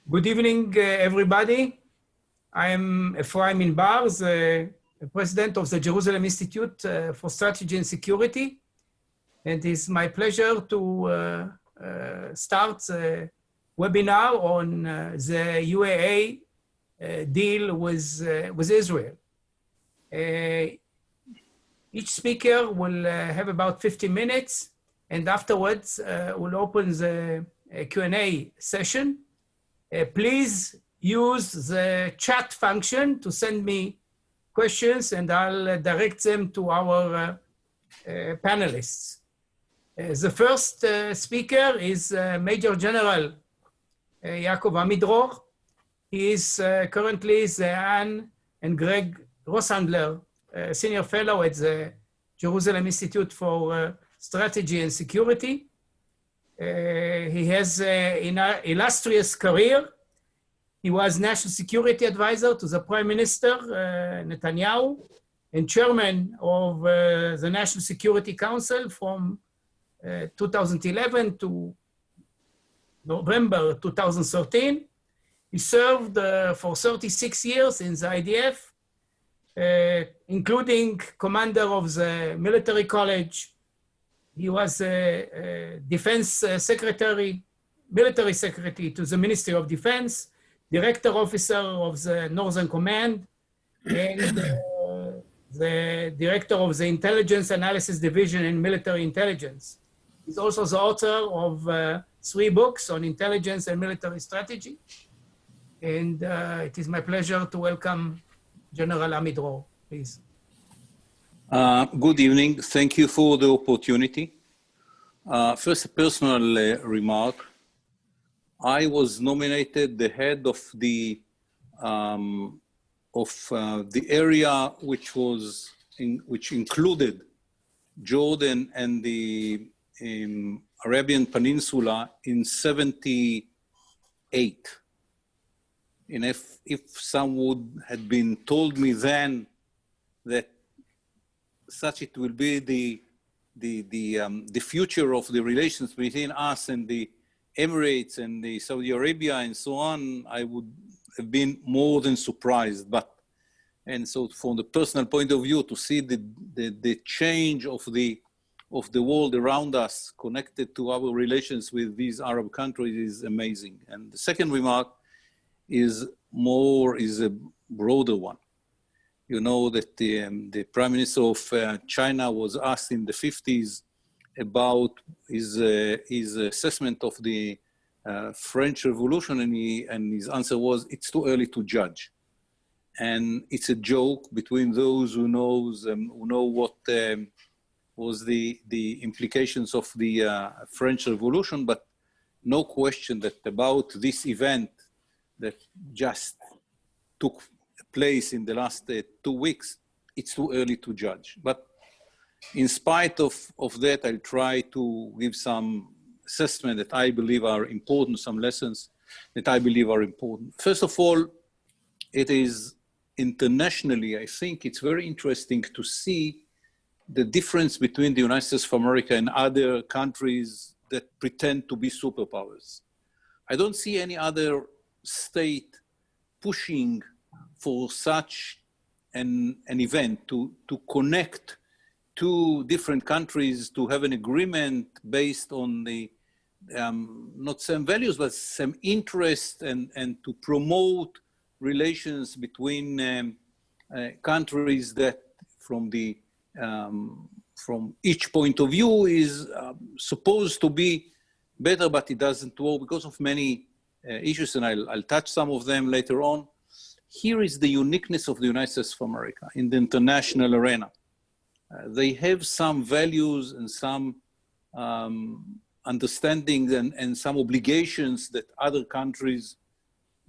Good evening, everybody. I am Efraim Inbar, the president of the Jerusalem Institute for Strategy and Security. And it's my pleasure to start the webinar on the UAE deal with Israel. Each speaker will have about 50 minutes, and afterwards we'll open the Q&A session. Please use the chat function to send me questions, and I'll direct them to our panelists. The first speaker is Major General Yaakov Amidror. He is currently the Anne and Greg Rossandler Senior Fellow at the Jerusalem Institute for Strategy and Security. He has an illustrious career. He was National Security Advisor to the Prime Minister, Netanyahu, and Chairman of the National Security Council from 2011 to November 2013. He served for 36 years in the IDF, including commander of the military college. He was a defense secretary, military secretary to the Ministry of Defense, director officer of the Northern Command, and the director of the Intelligence Analysis Division in Military Intelligence. He's also the author of 3 books on intelligence and military strategy. And it is my pleasure to welcome General Amidror, please. Good evening. Thank you for the opportunity. First, a personal remark. I was nominated the head of the area which included Jordan and the Arabian Peninsula in '78. And if someone had been told me then that such it will be the future of the relations between us and the Emirates and the Saudi Arabia and so on, I would have been more than surprised. And so from the personal point of view, to see the change of the world around us connected to our relations with these Arab countries is amazing. And the second remark is a broader one. You know that the Prime Minister of China was asked in the 50s about his assessment of the French Revolution, and his answer was, it's too early to judge. And it's a joke between those who know what was the implications of the French Revolution, but no question that about this event that just took place in the last 2 weeks, it's too early to judge. But in spite of that, I'll try to give some assessment that I believe are important, some lessons that I believe are important. First of all, it is internationally, I think it's very interesting to see the difference between the United States of America and other countries that pretend to be superpowers. I don't see any other state pushing for such an event to connect 2 different countries to have an agreement based on the not same values but same interest, and to promote relations between countries that from each point of view is supposed to be better, but it doesn't work because of many issues, and I'll touch some of them later on. Here is the uniqueness of the United States of America in the international arena. They have some values and some understandings and some obligations that other countries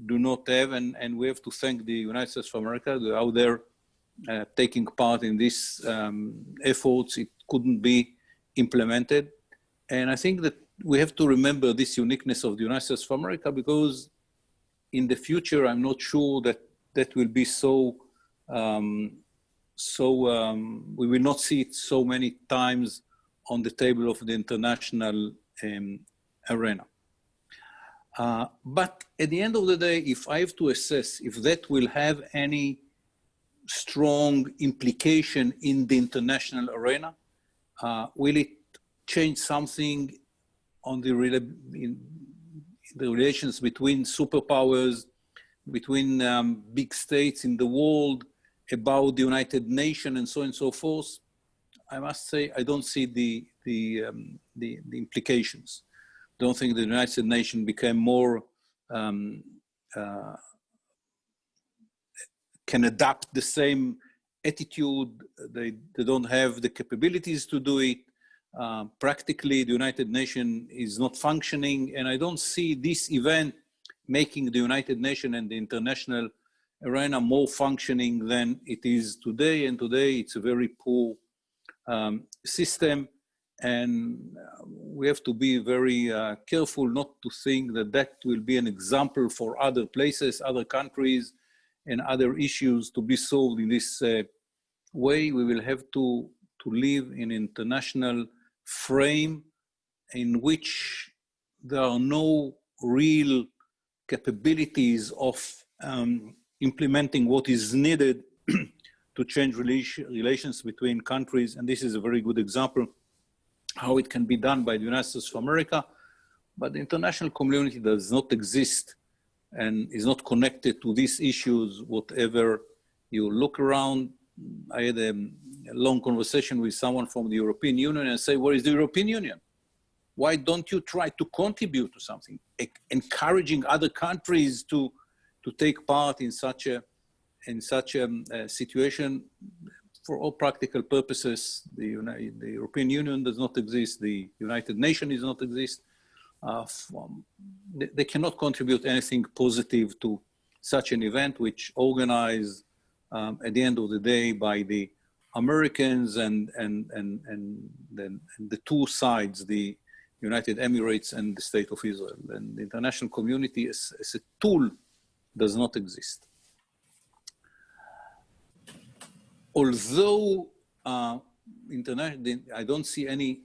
do not have, and we have to thank the United States of America. They're out there taking part in these efforts. It couldn't be implemented. And I think that we have to remember this uniqueness of the United States of America, because in the future, I'm not sure that will be so, we will not see it so many times on the table of the international arena. But at the end of the day, if I have to assess if that will have any strong implication in the international arena, will it change something on the relations between superpowers, between big states in the world, about the United Nations and so on and so forth? I must say, I don't see the implications. Don't think the United Nations became more, can adapt the same attitude. They don't have the capabilities to do it. Practically, the United Nations is not functioning, and I don't see this event making the United Nations and the international arena more functioning than it is today. And today, it's a very poor system, and we have to be very careful not to think that that will be an example for other places, other countries, and other issues to be solved in this way. We will have to live in an international frame in which there are no real capabilities of implementing what is needed to change relations between countries. And this is a very good example how it can be done by the United States of America. But the international community does not exist and is not connected to these issues, whatever you look around. I had a long conversation with someone from the European Union and say, where is the European Union? Why don't you try to contribute to something, encouraging other countries to take part in such a situation? For all practical purposes, the European Union does not exist. The United Nations does not exist. They cannot contribute anything positive to such an event, which organized at the end of the day by the Americans and the two sides, the United Emirates and the State of Israel. And the international community as a tool does not exist. Although I don't see any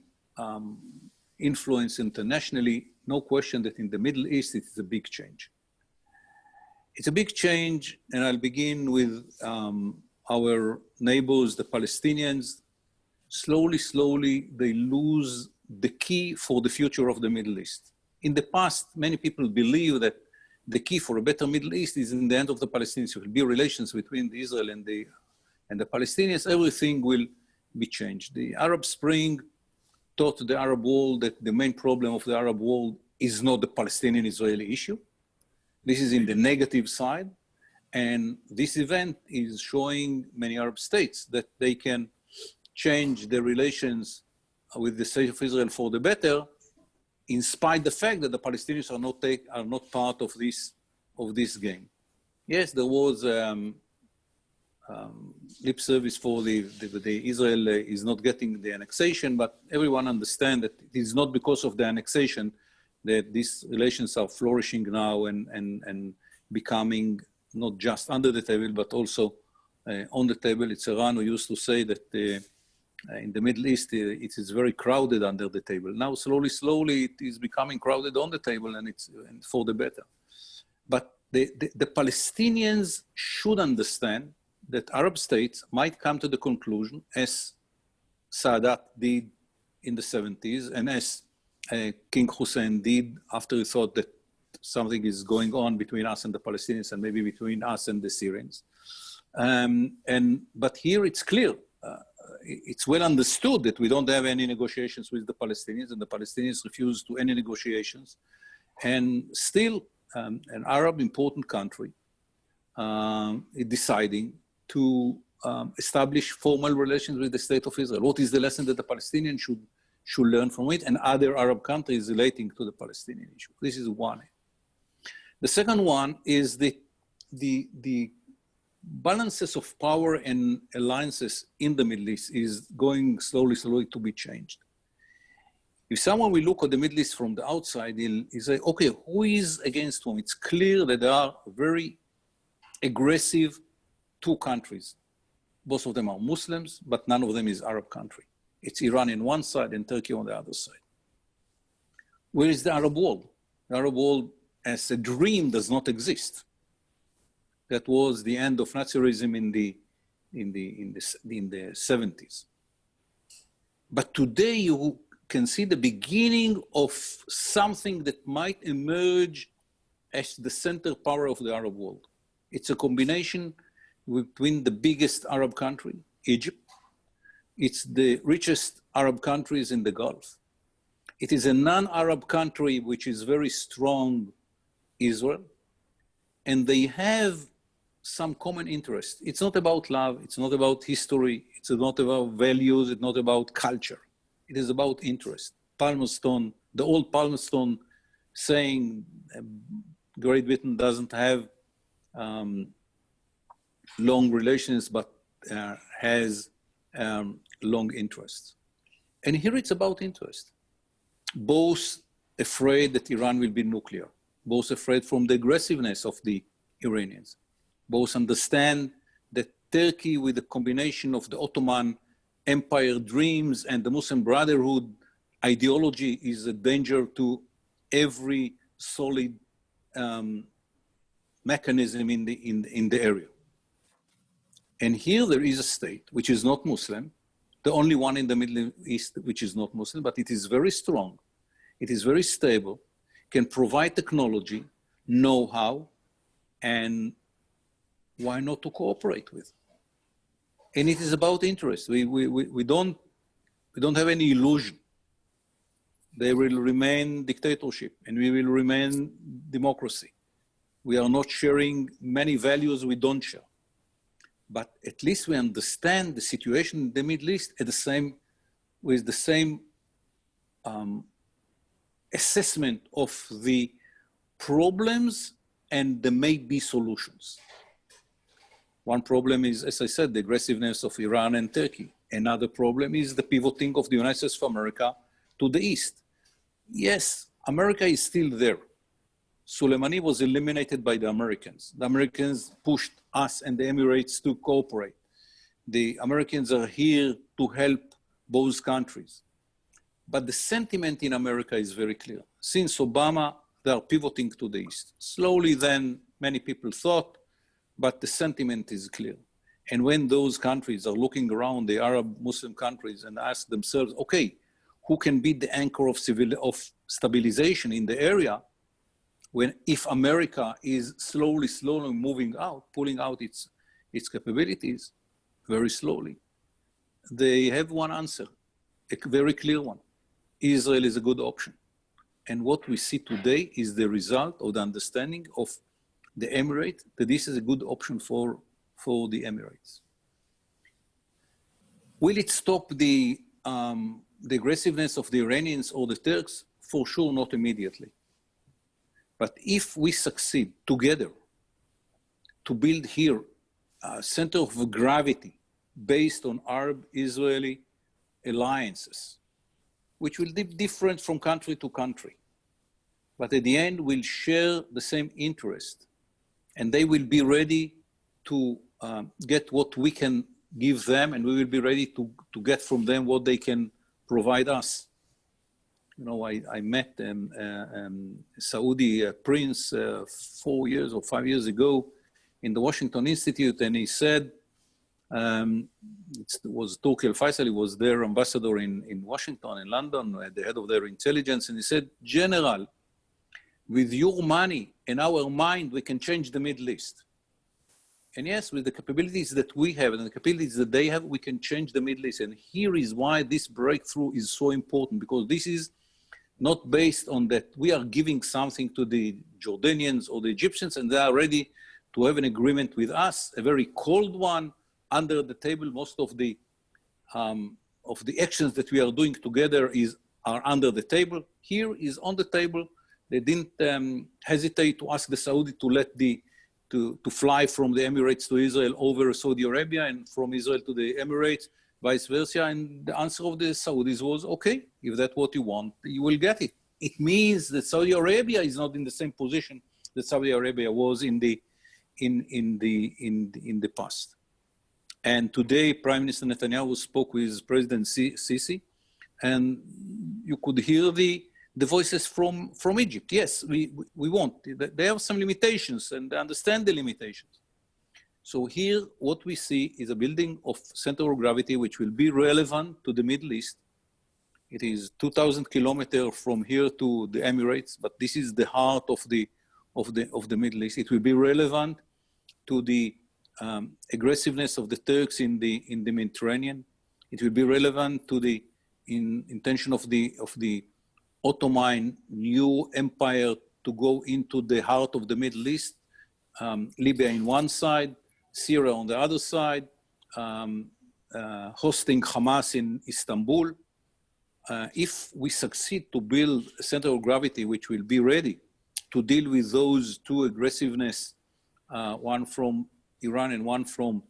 influence internationally, no question that in the Middle East, it is a big change. It's a big change, and I'll begin with our neighbors, the Palestinians. Slowly, they lose the key for the future of the Middle East. In the past, many people believe that the key for a better Middle East is in the hand of the Palestinians. It will be relations between Israel and the Palestinians. Everything will be changed. The Arab Spring taught the Arab world that the main problem of the Arab world is not the Palestinian-Israeli issue. This is in the negative side. And this event is showing many Arab states that they can change their relations with the State of Israel for the better, in spite of the fact that the Palestinians are not part of this game. Yes, there was lip service for the Israel is not getting the annexation, but everyone understands that it is not because of the annexation that these relations are flourishing now and becoming not just under the table, but also on the table. It's Eran who used to say that in the Middle East, it is very crowded under the table. Now, slowly, it is becoming crowded on the table, and it's for the better. But the Palestinians should understand that Arab states might come to the conclusion, as Sadat did in the 70s, and as King Hussein did after he thought that something is going on between us and the Palestinians, and maybe between us and the Syrians. But here it's clear. It's well understood that we don't have any negotiations with the Palestinians, and the Palestinians refuse to any negotiations. And still, an Arab important country is deciding to establish formal relations with the State of Israel. What is the lesson that the Palestinians should learn from it, and other Arab countries relating to the Palestinian issue? This is one. The second one is the balances of power and alliances in the Middle East is going slowly to be changed. If someone will look at the Middle East from the outside, he'll say, okay, who is against whom? It's clear that there are very aggressive two countries. Both of them are Muslims, but none of them is Arab country. It's Iran on one side and Turkey on the other side. Where is the Arab world? The Arab world as a dream does not exist. That was the end of Nazism in the 70s. But today you can see the beginning of something that might emerge as the center power of the Arab world. It's a combination between the biggest Arab country, Egypt. It's the richest Arab countries in the Gulf. It is a non-Arab country which is very strong, Israel, and they have some common interest. It's not about love, it's not about history, it's not about values, it's not about culture. It is about interest. Palmerston, the old Palmerston saying Great Britain doesn't have long relations, but has long interests. And here it's about interest. Both afraid that Iran will be nuclear, both afraid from the aggressiveness of the Iranians, both understand that Turkey, with the combination of the Ottoman Empire dreams and the Muslim Brotherhood ideology, is a danger to every solid mechanism in the area. And here there is a state which is not Muslim, the only one in the Middle East which is not Muslim, but it is very strong, it is very stable, can provide technology, know-how, and why not to cooperate with? And it is about interest. We don't have any illusion. They will remain dictatorship and we will remain democracy. We are not sharing many values we don't share. But at least we understand the situation in the Middle East with the same assessment of the problems and the maybe solutions. One problem is, as I said, the aggressiveness of Iran and Turkey. Another problem is the pivoting of the United States of America to the East. Yes, America is still there. Soleimani was eliminated by the Americans. The Americans pushed us and the Emirates to cooperate. The Americans are here to help both countries. But the sentiment in America is very clear. Since Obama, they are pivoting to the East. Slowly than many people thought, but the sentiment is clear. And when those countries are looking around the Arab Muslim countries and ask themselves, okay, who can be the anchor of stabilization in the area, if America is slowly moving out, pulling out its capabilities very slowly, they have one answer, a very clear one. Israel is a good option. And what we see today is the result of the understanding of the Emirates, that this is a good option for the Emirates. Will it stop the aggressiveness of the Iranians or the Turks? For sure, not immediately. But if we succeed together to build here a center of gravity based on Arab-Israeli alliances, which will be different from country to country, but at the end will share the same interest, and they will be ready to get what we can give them, and we will be ready to get from them what they can provide us. You know, I met Saudi prince 4 years or 5 years ago in the Washington Institute, and he said, it was Turki al-Faisal, he was their ambassador in Washington, in London, the head of their intelligence, and he said, General, with your money and our mind, we can change the Middle East. And yes, with the capabilities that we have and the capabilities that they have, we can change the Middle East. And here is why this breakthrough is so important, because this is not based on that we are giving something to the Jordanians or the Egyptians and they are ready to have an agreement with us, a very cold one, under the table. Most of the actions that we are doing together are under the table. Here is on the table. They didn't hesitate to ask the Saudi to let to fly from the Emirates to Israel over Saudi Arabia and from Israel to the Emirates, vice versa. And the answer of the Saudis was, okay, if that's what you want, you will get it. It means that Saudi Arabia is not in the same position that Saudi Arabia was in the past. And today, Prime Minister Netanyahu spoke with President Sisi, and you could hear the the voices from Egypt. Yes, we want. They have some limitations and they understand the limitations. So here, what we see is a building of center of gravity which will be relevant to the Middle East. It is 2,000 kilometers from here to the Emirates, but this is the heart of the Middle East. It will be relevant to the aggressiveness of the Turks in the Mediterranean. It will be relevant to the intention of the Ottoman new empire to go into the heart of the Middle East. Libya in one side, Syria on the other side, hosting Hamas in Istanbul. If we succeed to build a center of gravity which will be ready to deal with those two aggressiveness, one from Iran and one from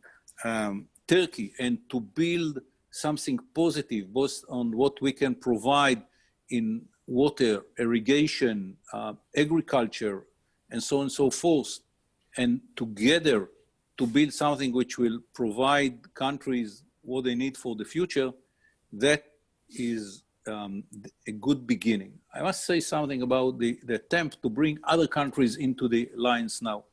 Turkey, and to build something positive, both on what we can provide in water, irrigation, agriculture, and so on and so forth, and together to build something which will provide countries what they need for the future, that is a good beginning. I must say something about the attempt to bring other countries into the alliance now.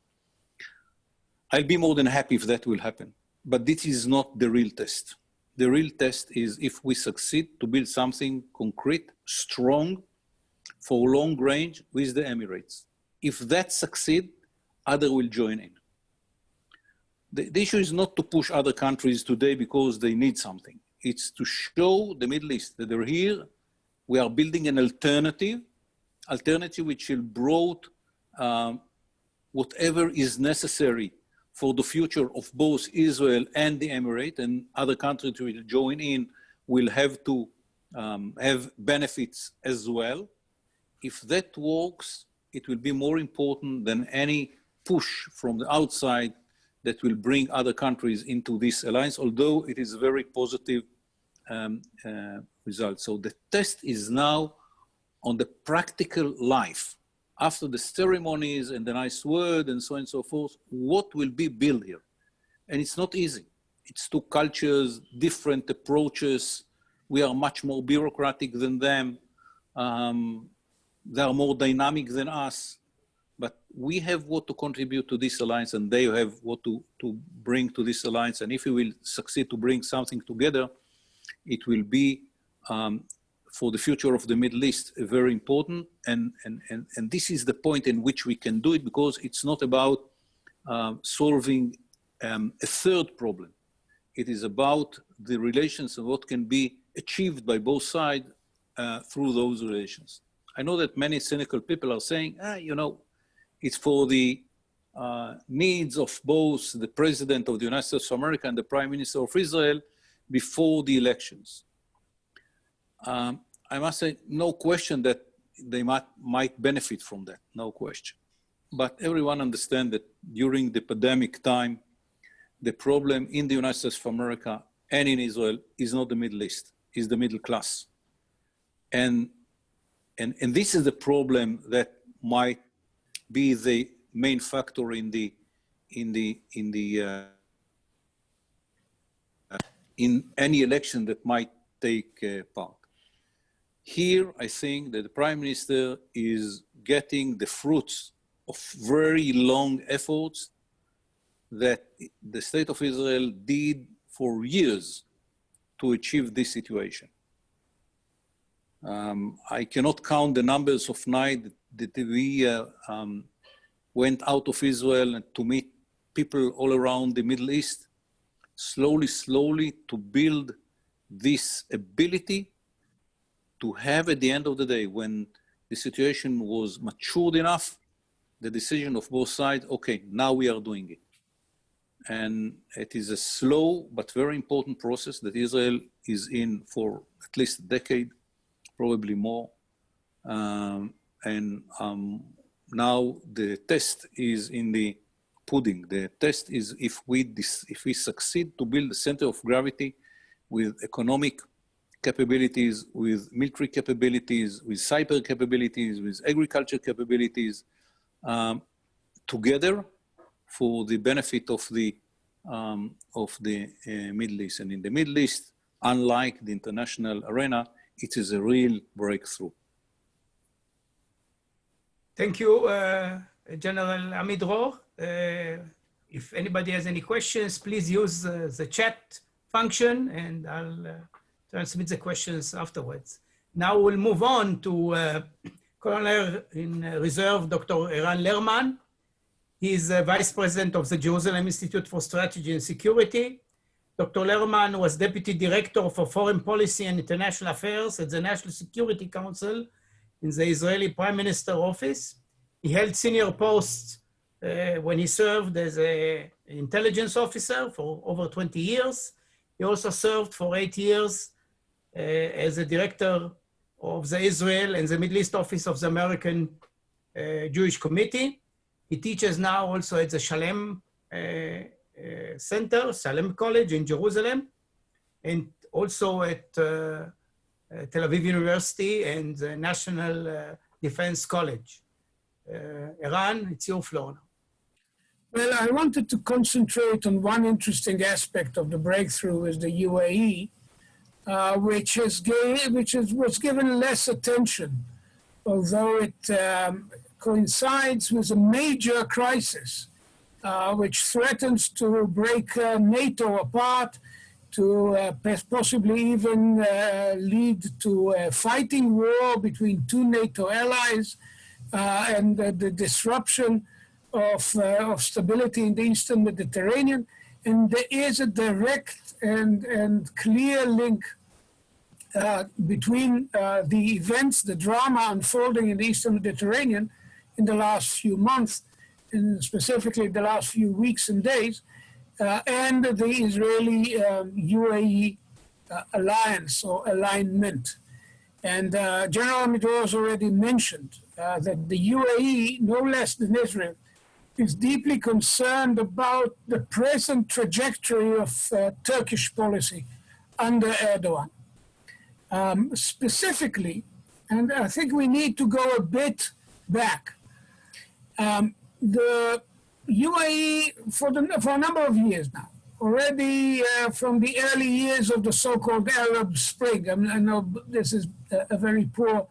I'll be more than happy if that will happen, but this is not the real test. The real test is if we succeed to build something concrete, strong, for long range with the Emirates. If that succeeds, others will join in. The issue is not to push other countries today because they need something. It's to show the Middle East that they're here. We are building an alternative which will bring whatever is necessary for the future of both Israel and the Emirates, and other countries will join in, will have to have benefits as well. If that works, it will be more important than any push from the outside that will bring other countries into this alliance, although it is a very positive result. So the test is now on the practical life. After the ceremonies and the nice word and so on and so forth, what will be built here? And it's not easy. It's two cultures, different approaches. We are much more bureaucratic than them. They are more dynamic than us. But we have what to contribute to this alliance, and they have what to bring to this alliance. And if we will succeed to bring something together, it will be, for the future of the Middle East, very important. And this is the point in which we can do it, because it's not about solving a third problem. It is about the relations and what can be achieved by both sides through those relations. I know that many cynical people are saying, it's for the needs of both the President of the United States of America and the Prime Minister of Israel before the elections. I must say, no question that they might benefit from that, no question. But everyone understands that during the pandemic time, the problem in the United States of America and in Israel is not the Middle East, is the middle class. And this is the problem that might be the main factor in any election that might take part. Here, I think that the Prime Minister is getting the fruits of very long efforts that the State of Israel did for years to achieve this situation. I cannot count the numbers of nights that we went out of Israel and to meet people all around the Middle East, slowly to build this ability to have, at the end of the day, when the situation was matured enough, the decision of both sides, okay, now we are doing it. And it is a slow but very important process that Israel is in for at least a decade, probably more. Now the test is in the pudding. The test is if we succeed to build a center of gravity with economic capabilities, with military capabilities, with cyber capabilities, with agriculture capabilities, together for the benefit of the Middle East. And in the Middle East, unlike the international arena, it is a real breakthrough. Thank you, General Amidror. If anybody has any questions, please use the chat function and I'll transmit the questions afterwards. Now we'll move on to Colonel in Reserve, Dr. Eran Lerman. He is Vice President of the Jerusalem Institute for Strategy and Security. Dr. Lerman was Deputy Director for Foreign Policy and International Affairs at the National Security Council in the Israeli Prime Minister office. He held senior posts when he served as an intelligence officer for over 20 years. He also served for 8 years as a director of the Israel and the Middle East office of the American Jewish Committee. He teaches now also at the Shalem Center, Shalem College in Jerusalem, and also at Tel Aviv University and the National Defense College. Eran, it's your floor now. Well, I wanted to concentrate on one interesting aspect of the breakthrough is the UAE, which was given less attention, although it coincides with a major crisis, which threatens to break NATO apart, to possibly even lead to a fighting war between two NATO allies, and the disruption of stability in the Eastern Mediterranean. And there is a direct and clear link between the events, the drama unfolding in the Eastern Mediterranean in the last few months, and specifically the last few weeks and days, and the Israeli UAE alliance or alignment. And General Amidror has already mentioned that the UAE, no less than Israel, is deeply concerned about the present trajectory of Turkish policy under Erdogan. Specifically, and I think we need to go a bit back, the UAE, for a number of years now, already from the early years of the so-called Arab Spring, I know this is a very poor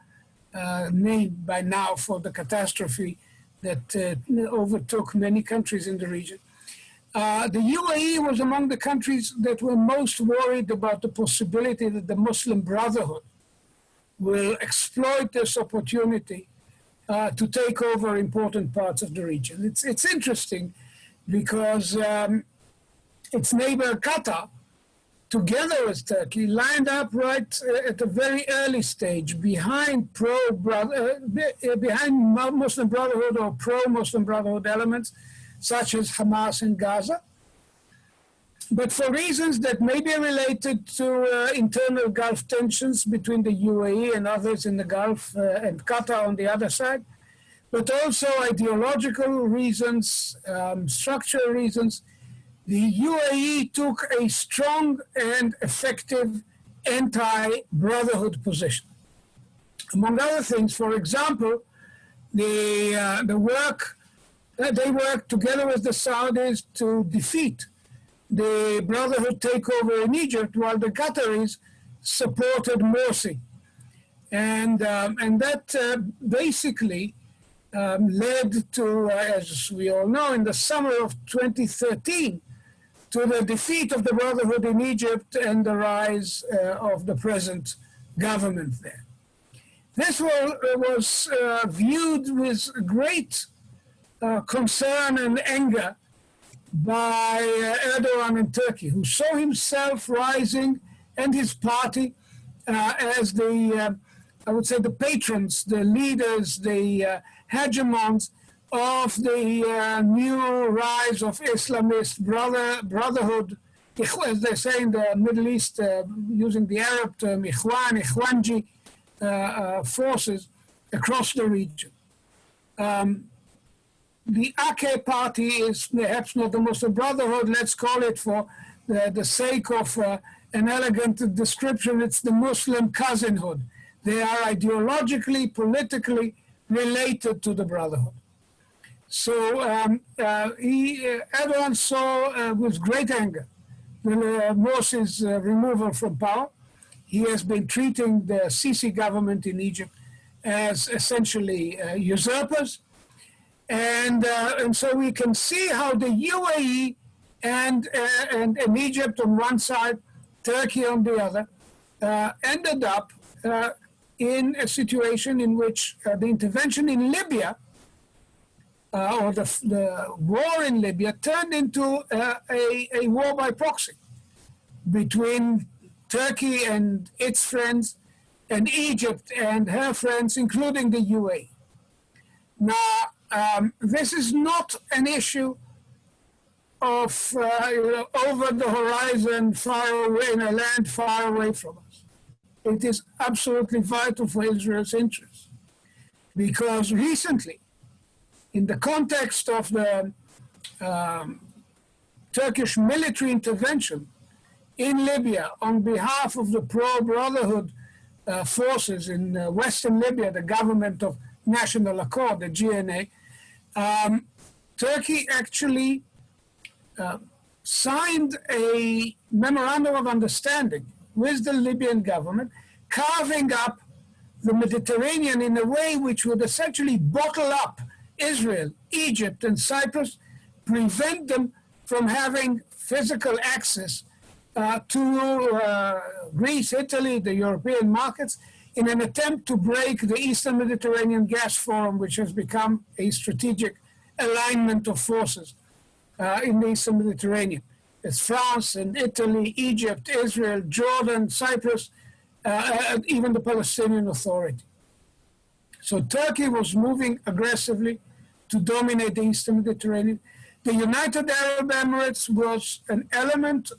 name by now for the catastrophe that overtook many countries in the region. The UAE was among the countries that were most worried about the possibility that the Muslim Brotherhood will exploit this opportunity to take over important parts of the region. It's interesting because its neighbor Qatar, together with Turkey, lined up right at a very early stage behind Muslim Brotherhood or pro-Muslim Brotherhood elements, such as Hamas in Gaza. But for reasons that may be related to internal Gulf tensions between the UAE and others in the Gulf and Qatar on the other side, but also ideological reasons, structural reasons, the UAE took a strong and effective anti-brotherhood position. Among other things, for example, they worked together with the Saudis to defeat the brotherhood takeover in Egypt, while the Qataris supported Morsi. And that basically led to, as we all know, in the summer of 2013, to the defeat of the Brotherhood in Egypt and the rise of the present government there. This was viewed with great concern and anger by Erdogan in Turkey, who saw himself rising and his party as the, I would say, the patrons, the leaders, the hegemons of the new rise of Islamist brotherhood, as they say in the Middle East, using the Arab term, Ikhwanji forces across the region. The Ake party is perhaps not the Muslim Brotherhood, let's call it for the sake of an elegant description, it's the Muslim cousinhood. They are ideologically, politically related to the Brotherhood. So Erdogan saw with great anger Morsi's removal from power. He has been treating the Sisi government in Egypt as essentially usurpers. And so we can see how the UAE and Egypt on one side, Turkey on the other, ended up in a situation in which the intervention in Libya, or the war in Libya, turned into a war by proxy between Turkey and its friends, and Egypt and her friends, including the UAE. Now, this is not an issue of over the horizon, far away, in a land far away from us. It is absolutely vital for Israel's interests, because recently, in the context of the Turkish military intervention in Libya on behalf of the pro-Brotherhood forces in Western Libya, the Government of National Accord, the GNA, Turkey actually signed a memorandum of understanding with the Libyan government, carving up the Mediterranean in a way which would essentially bottle up Israel, Egypt, and Cyprus, prevent them from having physical access to Greece, Italy, the European markets, in an attempt to break the Eastern Mediterranean Gas Forum, which has become a strategic alignment of forces in the Eastern Mediterranean. It's France and Italy, Egypt, Israel, Jordan, Cyprus, and even the Palestinian Authority. So Turkey was moving aggressively to dominate the Eastern Mediterranean. The United Arab Emirates was an element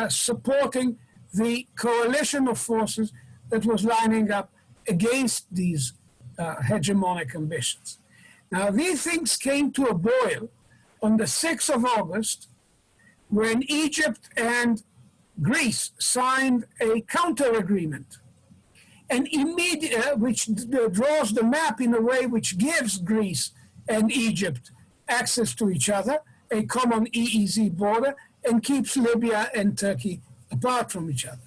supporting the coalition of forces that was lining up against these hegemonic ambitions. Now, these things came to a boil on the 6th of August, when Egypt and Greece signed a counter-agreement, and which draws the map in a way which gives Greece and Egypt access to each other, a common EEZ border, and keeps Libya and Turkey apart from each other.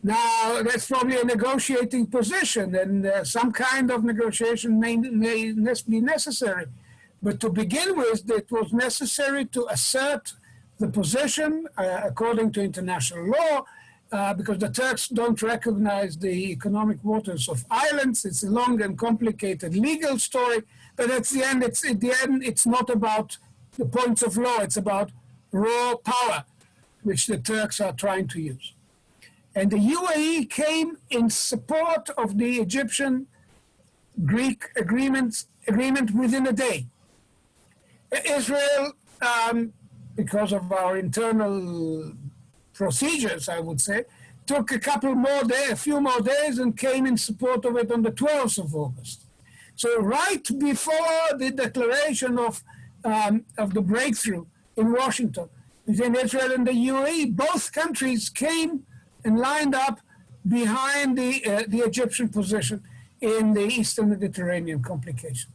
Now, that's probably a negotiating position, and some kind of negotiation may be necessary. But to begin with, it was necessary to assert the position according to international law, because the Turks don't recognize the economic waters of islands. It's a long and complicated legal story, but at the end, it's not about the points of law. It's about raw power, which the Turks are trying to use. And the UAE came in support of the Egyptian-Greek agreement within a day. Israel, because of our internal procedures, I would say, took a few more days and came in support of it on the 12th of August. So right before the declaration of the breakthrough in Washington between Israel and the UAE, both countries came and lined up behind the Egyptian position in the Eastern Mediterranean complication.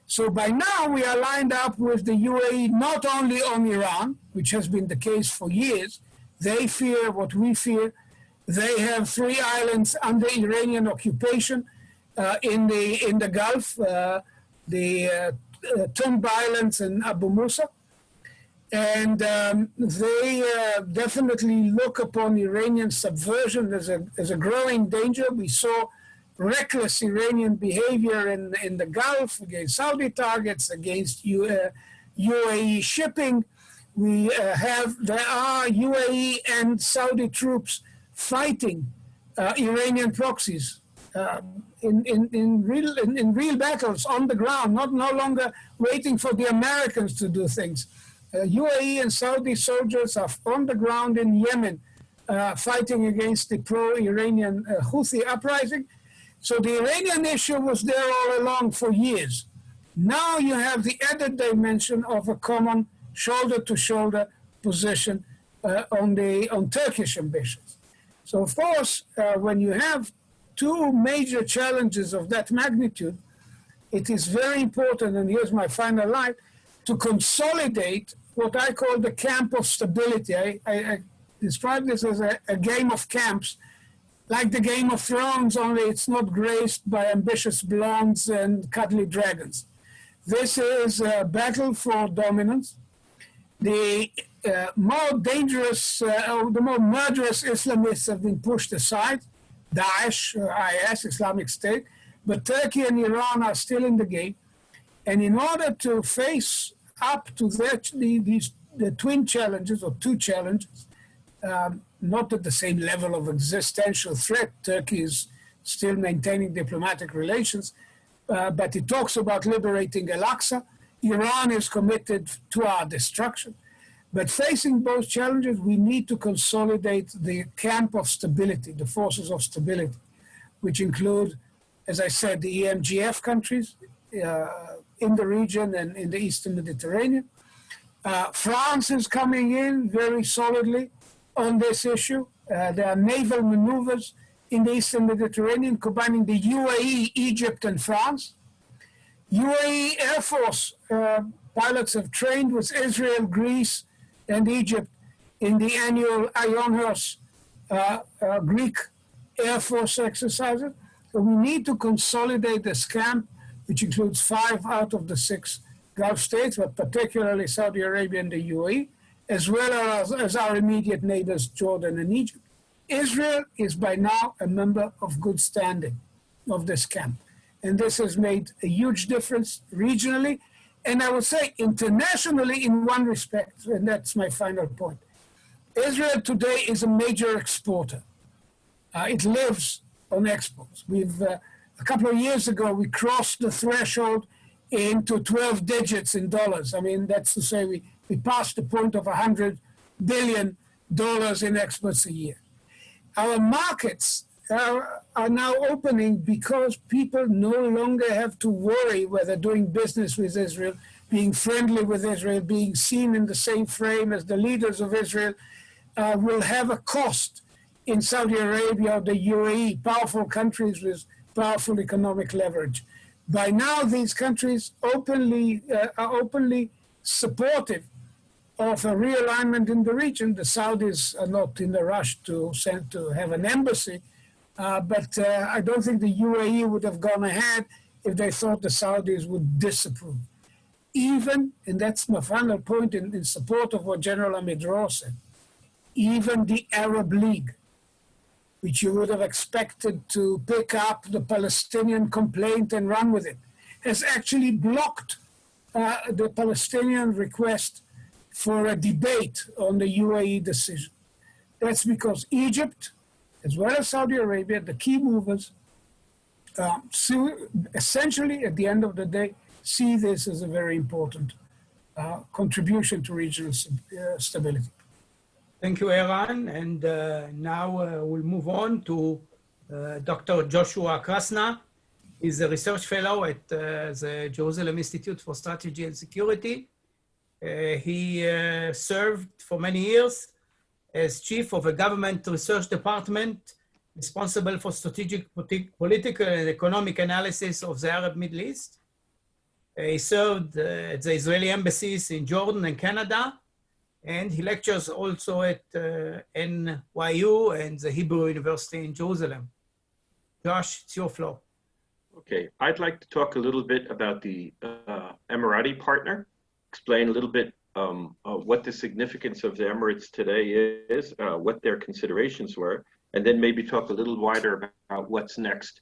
So by now we are lined up with the UAE not only on Iran, which has been the case for years. They fear what we fear. They have 3 islands under Iranian occupation in the Gulf, the Tumb Islands and Abu Musa. And they definitely look upon Iranian subversion as a growing danger. We saw reckless Iranian behavior in the Gulf against Saudi targets, against UAE shipping. There are UAE and Saudi troops fighting Iranian proxies in real battles on the ground, no longer waiting for the Americans to do things. UAE and Saudi soldiers are on the ground in Yemen fighting against the pro-Iranian Houthi uprising. So the Iranian issue was there all along for years. Now you have the added dimension of a common shoulder-to-shoulder position on Turkish ambitions. So of course, when you have 2 major challenges of that magnitude, it is very important, and here's my final line, to consolidate what I call the camp of stability. I describe this as a game of camps. like the Game of Thrones, only it's not graced by ambitious blondes and cuddly dragons. This is a battle for dominance. The more dangerous, or the more murderous Islamists have been pushed aside, Daesh, IS, Islamic State, but Turkey and Iran are still in the game. And in order to face up to the twin challenges, or two challenges, not at the same level of existential threat, Turkey is still maintaining diplomatic relations, but it talks about liberating Al-Aqsa. Iran is committed to our destruction. But facing both challenges, we need to consolidate the camp of stability, the forces of stability, which include, as I said, the EMGF countries in the region and in the Eastern Mediterranean. France is coming in very solidly on this issue. There are naval maneuvers in the Eastern Mediterranean combining the UAE, Egypt, and France. UAE Air Force pilots have trained with Israel, Greece, and Egypt in the annual Ionhos Greek Air Force exercises. So we need to consolidate this camp, which includes 5 out of the 6 Gulf states, but particularly Saudi Arabia and the UAE, as well as our immediate neighbors, Jordan and Egypt. Israel is by now a member of good standing of this camp. And this has made a huge difference regionally, and I would say internationally in one respect, and that's my final point. Israel today is a major exporter. It lives on exports. A couple of years ago, we crossed the threshold into 12 digits in dollars. I mean, that's to say we passed the point of $100 billion in exports a year. Our markets are now opening because people no longer have to worry whether doing business with Israel, being friendly with Israel, being seen in the same frame as the leaders of Israel will have a cost in Saudi Arabia or the UAE, powerful countries with powerful economic leverage. By now, these countries are openly supportive of a realignment in the region. The Saudis are not in a rush to have an embassy, but I don't think the UAE would have gone ahead if they thought the Saudis would disapprove. Even, and that's my final point in support of what General Amidror said, even the Arab League, which you would have expected to pick up the Palestinian complaint and run with it, has actually blocked the Palestinian request for a debate on the UAE decision. That's because Egypt, as well as Saudi Arabia, the key movers, essentially at the end of the day, see this as a very important contribution to regional stability. Thank you, Eran. And now we'll move on to Dr. Joshua Krasna. He's a research fellow at the Jerusalem Institute for Strategy and Security. He served for many years as chief of a government research department responsible for strategic, political, and economic analysis of the Arab Middle East. He served at the Israeli embassies in Jordan and Canada, and he lectures also at NYU and the Hebrew University in Jerusalem. Josh, it's your floor. Okay, I'd like to talk a little bit about the Emirati partner, explain a little bit what the significance of the Emirates today is, what their considerations were, and then maybe talk a little wider about what's next,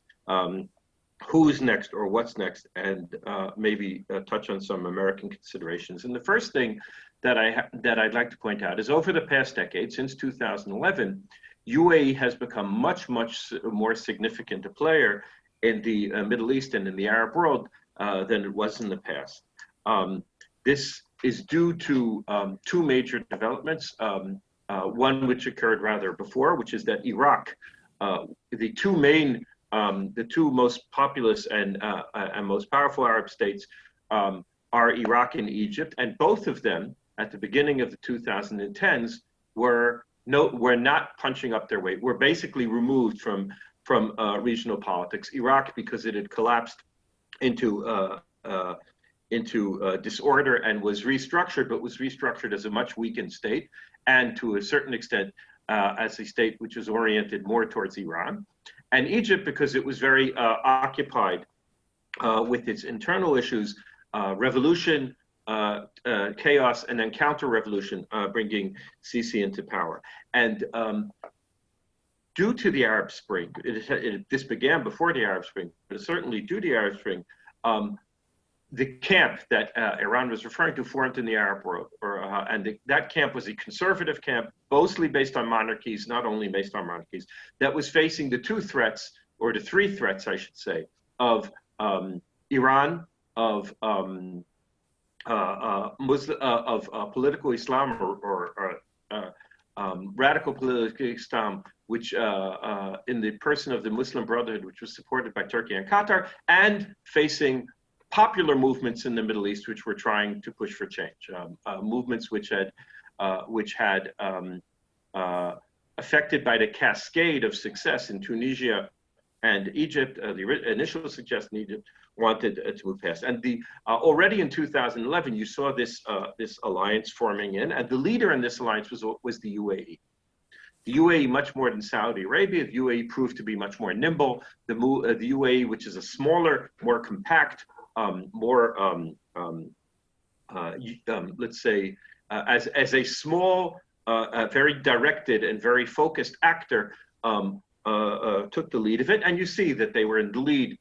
who's next or what's next, and maybe touch on some American considerations. And the first thing that I'd like to point out is over the past decade, since 2011, UAE has become much more significant a player in the Middle East and in the Arab world than it was in the past. This is due to two major developments. One which occurred rather before, which is that Iraq, the two most populous and most powerful Arab states are Iraq and Egypt, and both of them at the beginning of the 2010s were not punching up their weight. Were basically removed from regional politics. Iraq, because it had collapsed into disorder and was restructured, but was restructured as a much weakened state, and to a certain extent as a state which was oriented more towards Iran, and Egypt because it was very occupied with its internal issues, revolution, chaos, and then counter-revolution, bringing Sisi into power. And due to the Arab Spring, this began before the Arab Spring, but certainly due to the Arab Spring, the camp that Iran was referring to formed in the Arab world, that camp was a conservative camp, mostly based on monarchies, not only based on monarchies, that was facing the two threats, or the three threats, I should say, of Iran, of political Islam or radical political Islam, which in the person of the Muslim Brotherhood, which was supported by Turkey and Qatar, and facing popular movements in the Middle East, which were trying to push for change, movements which had affected by the cascade of success in Tunisia and Egypt, the initial success in Egypt, wanted to move past. And already in 2011, you saw this alliance forming in, and the leader in this alliance was the UAE. The UAE, much more than Saudi Arabia, the UAE proved to be much more nimble. The UAE, which is a smaller, more compact, let's say, as a small, very directed and very focused actor, took the lead of it. And you see that they were in the lead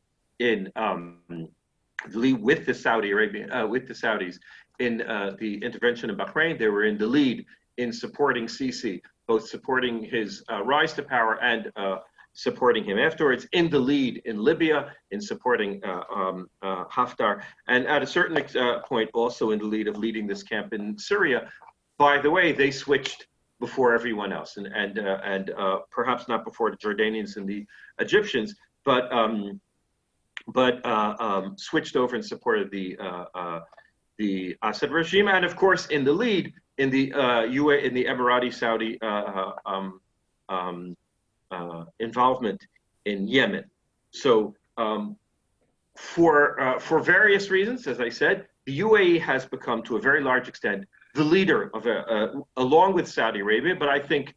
with the Saudi Arabia, with the Saudis in the intervention in Bahrain. They were in the lead in supporting Sisi, both supporting his rise to power and supporting him afterwards, in the lead in Libya, in supporting Haftar, and at a certain point also in the lead of leading this camp in Syria. By the way, they switched before everyone else, and perhaps not before the Jordanians and the Egyptians, but switched over in support of the Assad regime, and of course in the lead in the Emirati Saudi involvement in Yemen. So for various reasons, as I said, the UAE has become to a very large extent the leader of along with Saudi Arabia, but I think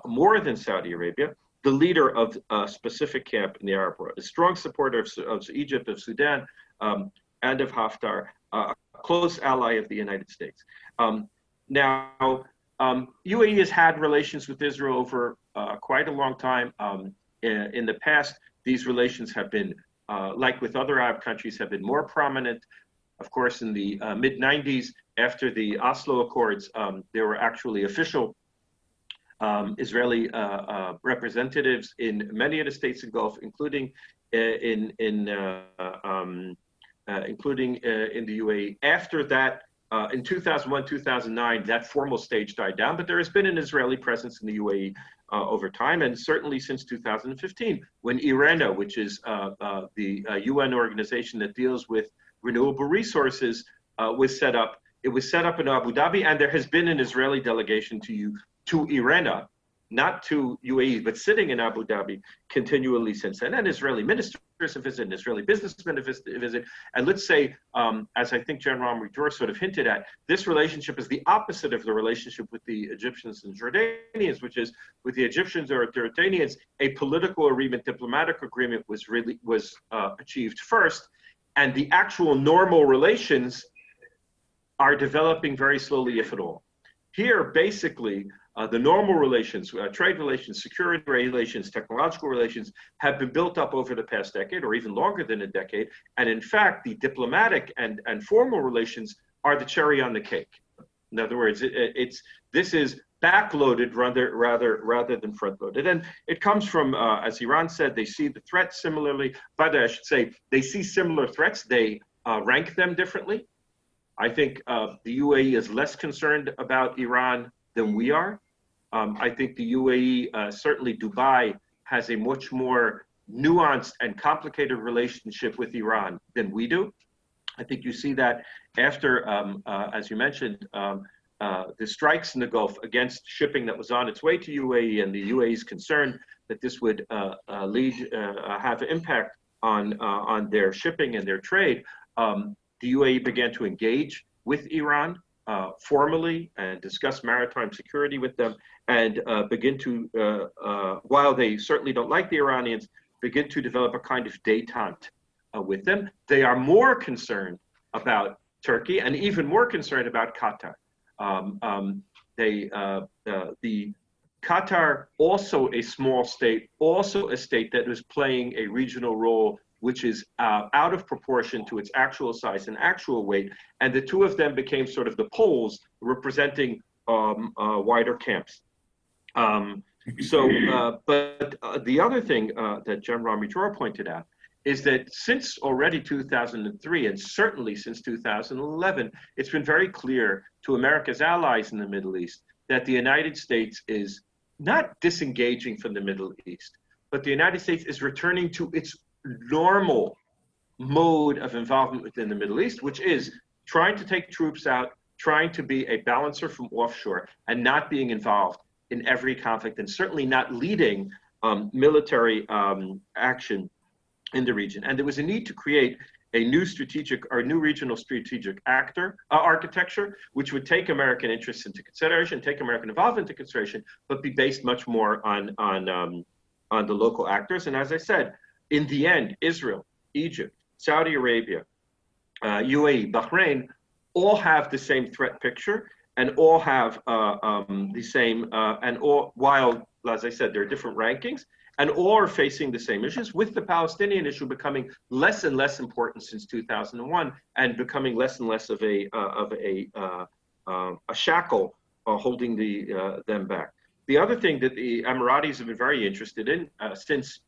more than Saudi Arabia, the leader of a specific camp in the Arab world, a strong supporter of Egypt, of Sudan, and of Haftar, a close ally of the United States. Now, UAE has had relations with Israel over quite a long time. In the past, these relations have been, like with other Arab countries, have been more prominent. Of course, in the mid-90s, after the Oslo Accords, there were actually official Israeli representatives in many of the states in Gulf, including in the UAE. After that, in 2001, 2009, that formal stage died down, but there has been an Israeli presence in the UAE over time, and certainly since 2015, when IRENA, which is the UN organization that deals with renewable resources, was set up. It was set up in Abu Dhabi, and there has been an Israeli delegation to IRENA, not to UAE, but sitting in Abu Dhabi continually since then. And Israeli ministers have visited, and Israeli businessmen have visited. And let's say, as I think General Amidror sort of hinted at, this relationship is the opposite of the relationship with the Egyptians and Jordanians, which is with the Egyptians or Jordanians, a political agreement, diplomatic agreement was achieved first, and the actual normal relations are developing very slowly, if at all. Here, basically, the normal relations, trade relations, security relations, technological relations have been built up over the past decade, or even longer than a decade. And in fact, the diplomatic and formal relations are the cherry on the cake. In other words, this is backloaded rather than front-loaded. And it comes from, as Iran said, they see the threats similarly, but I should say they see similar threats. They rank them differently. I think the UAE is less concerned about Iran than we are. I think the UAE, certainly Dubai, has a much more nuanced and complicated relationship with Iran than we do. I think you see that after, as you mentioned, the strikes in the Gulf against shipping that was on its way to UAE, and the UAE's concern that this would have an impact on their shipping and their trade. The UAE began to engage with Iran formally and discuss maritime security with them, and begin to, while they certainly don't like the Iranians, begin to develop a kind of détente with them. They are more concerned about Turkey and even more concerned about Qatar. The Qatar, also a small state, also a state that is playing a regional role which is out of proportion to its actual size and actual weight, and the two of them became sort of the poles representing wider camps. But the other thing that General Amidror pointed out is that since already 2003, and certainly since 2011, it's been very clear to America's allies in the Middle East that the United States is not disengaging from the Middle East, but the United States is returning to its normal mode of involvement within the Middle East, which is trying to take troops out, trying to be a balancer from offshore, and not being involved in every conflict, and certainly not leading military action in the region. And there was a need to create a new strategic or new regional strategic architecture, which would take American interests into consideration, take American involvement into consideration, but be based much more on the local actors. And as I said, in the end, Israel, Egypt, Saudi Arabia, UAE, Bahrain, all have the same threat picture, and all have the same, and all, while, as I said, there are different rankings, and all are facing the same issues, with the Palestinian issue becoming less and less important since 2001, and becoming less and less of a shackle holding them back. The other thing that the Emiratis have been very interested in since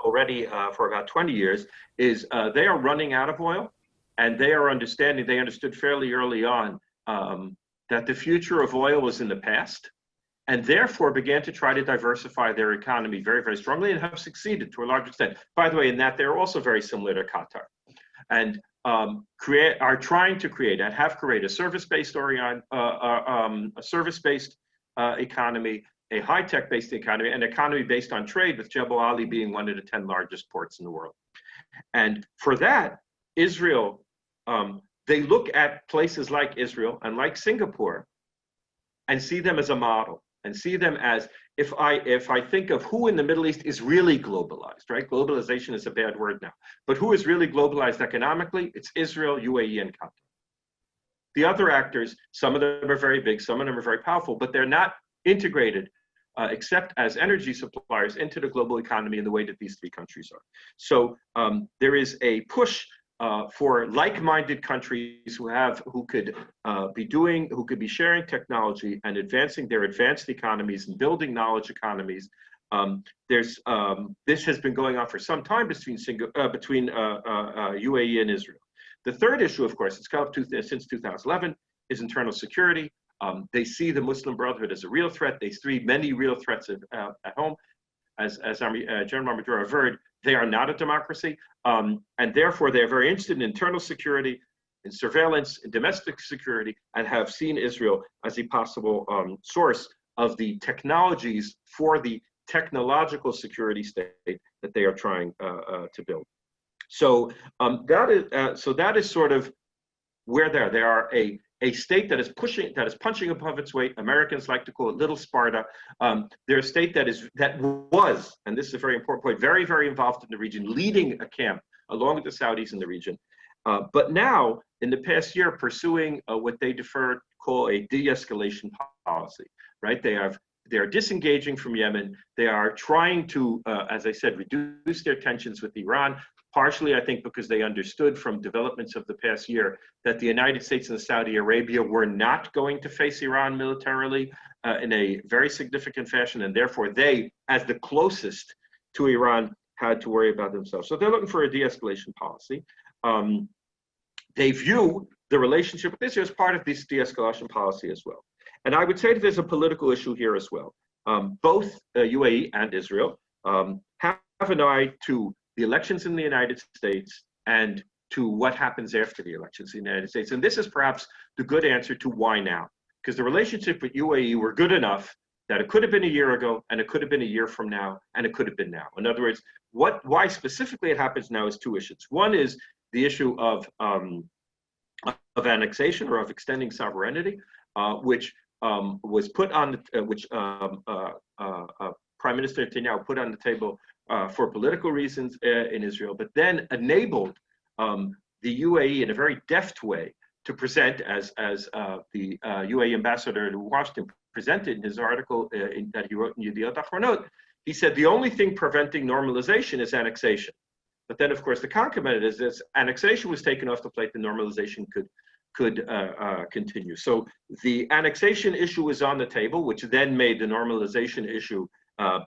already for about 20 years is they are running out of oil, and they understood fairly early on that the future of oil was in the past, and therefore began to try to diversify their economy very, very strongly, and have succeeded to a large extent. By the way, in that they're also very similar to Qatar, and are trying to create and have created a service-based economy, a high-tech based economy, an economy based on trade, with Jebel Ali being one of the 10 largest ports in the world. And for that, Israel, they look at places like Israel and like Singapore and see them as a model, and see them as, if I think of who in the Middle East is really globalized, right? Globalization is a bad word now, but who is really globalized economically? It's Israel, UAE, and Qatar. The other actors, some of them are very big, some of them are very powerful, but they're not integrated except as energy suppliers into the global economy in the way that these three countries are. So there is a push for like-minded countries who could be sharing technology and advancing their advanced economies and building knowledge economies. This has been going on for some time between UAE and Israel. The third issue, of course, it's come up since 2011, is internal security. They see the Muslim Brotherhood as a real threat. They see many real threats at home. As General Amidror averred, they are not a democracy, and therefore they are very interested in internal security, in surveillance, in domestic security, and have seen Israel as a possible source of the technologies for the technological security state that they are trying to build. So that is sort of where they are. They are a state that is punching above its weight. Americans like to call it Little Sparta. They're a state that was, and this is a very important point, very, very involved in the region, leading a camp along with the Saudis in the region. But now, in the past year, pursuing what they call a de-escalation policy, right? They are disengaging from Yemen. They are trying to, as I said, reduce their tensions with Iran. Partially, I think, because they understood from developments of the past year that the United States and Saudi Arabia were not going to face Iran militarily in a very significant fashion, and therefore they, as the closest to Iran, had to worry about themselves. So they're looking for a de-escalation policy. They view the relationship with Israel as part of this de-escalation policy as well. And I would say that there's a political issue here as well. Both UAE and Israel have an eye to the elections in the United States and to what happens after the elections in the United States. And this is perhaps the good answer to why now. Because the relationship with UAE were good enough that it could have been a year ago, and it could have been a year from now, and it could have been now. In other words, why specifically it happens now is two issues. One is the issue of annexation or of extending sovereignty, which was put on the, Prime Minister Netanyahu put on the table for political reasons in Israel, but then enabled the UAE in a very deft way to present, as the UAE ambassador to Washington presented in his article that he wrote in Yediot Achronot. He said the only thing preventing normalization is annexation. But then, of course, the concomitant is this: annexation was taken off the plate, the normalization could continue. So the annexation issue was on the table, which then made the normalization issue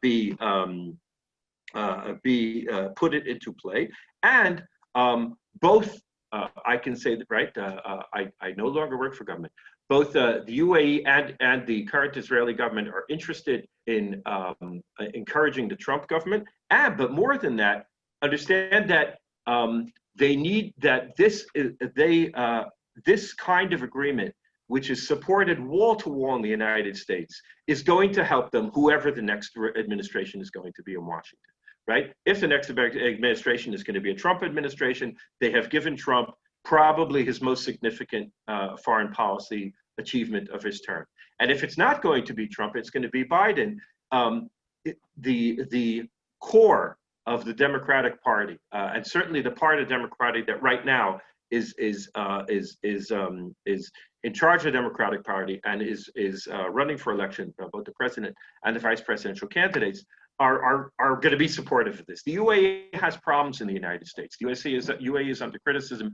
be put it into play. And both, I can say that, right? I no longer work for government. Both the UAE and the current Israeli government are interested in encouraging the Trump government, but more than that, understand that they need that this kind of agreement, which is supported wall to wall in the United States, is going to help them, whoever the next administration is going to be in Washington, right? If the next administration is going to be a Trump administration, they have given Trump probably his most significant foreign policy achievement of his term. And if it's not going to be Trump, it's going to be Biden. The core of the Democratic Party, and certainly the part of the Democratic that right now is in charge of the Democratic Party and is running for election, both the president and the vice presidential candidates, are going to be supportive of this. The UAE has problems in the United States. The UAE is under criticism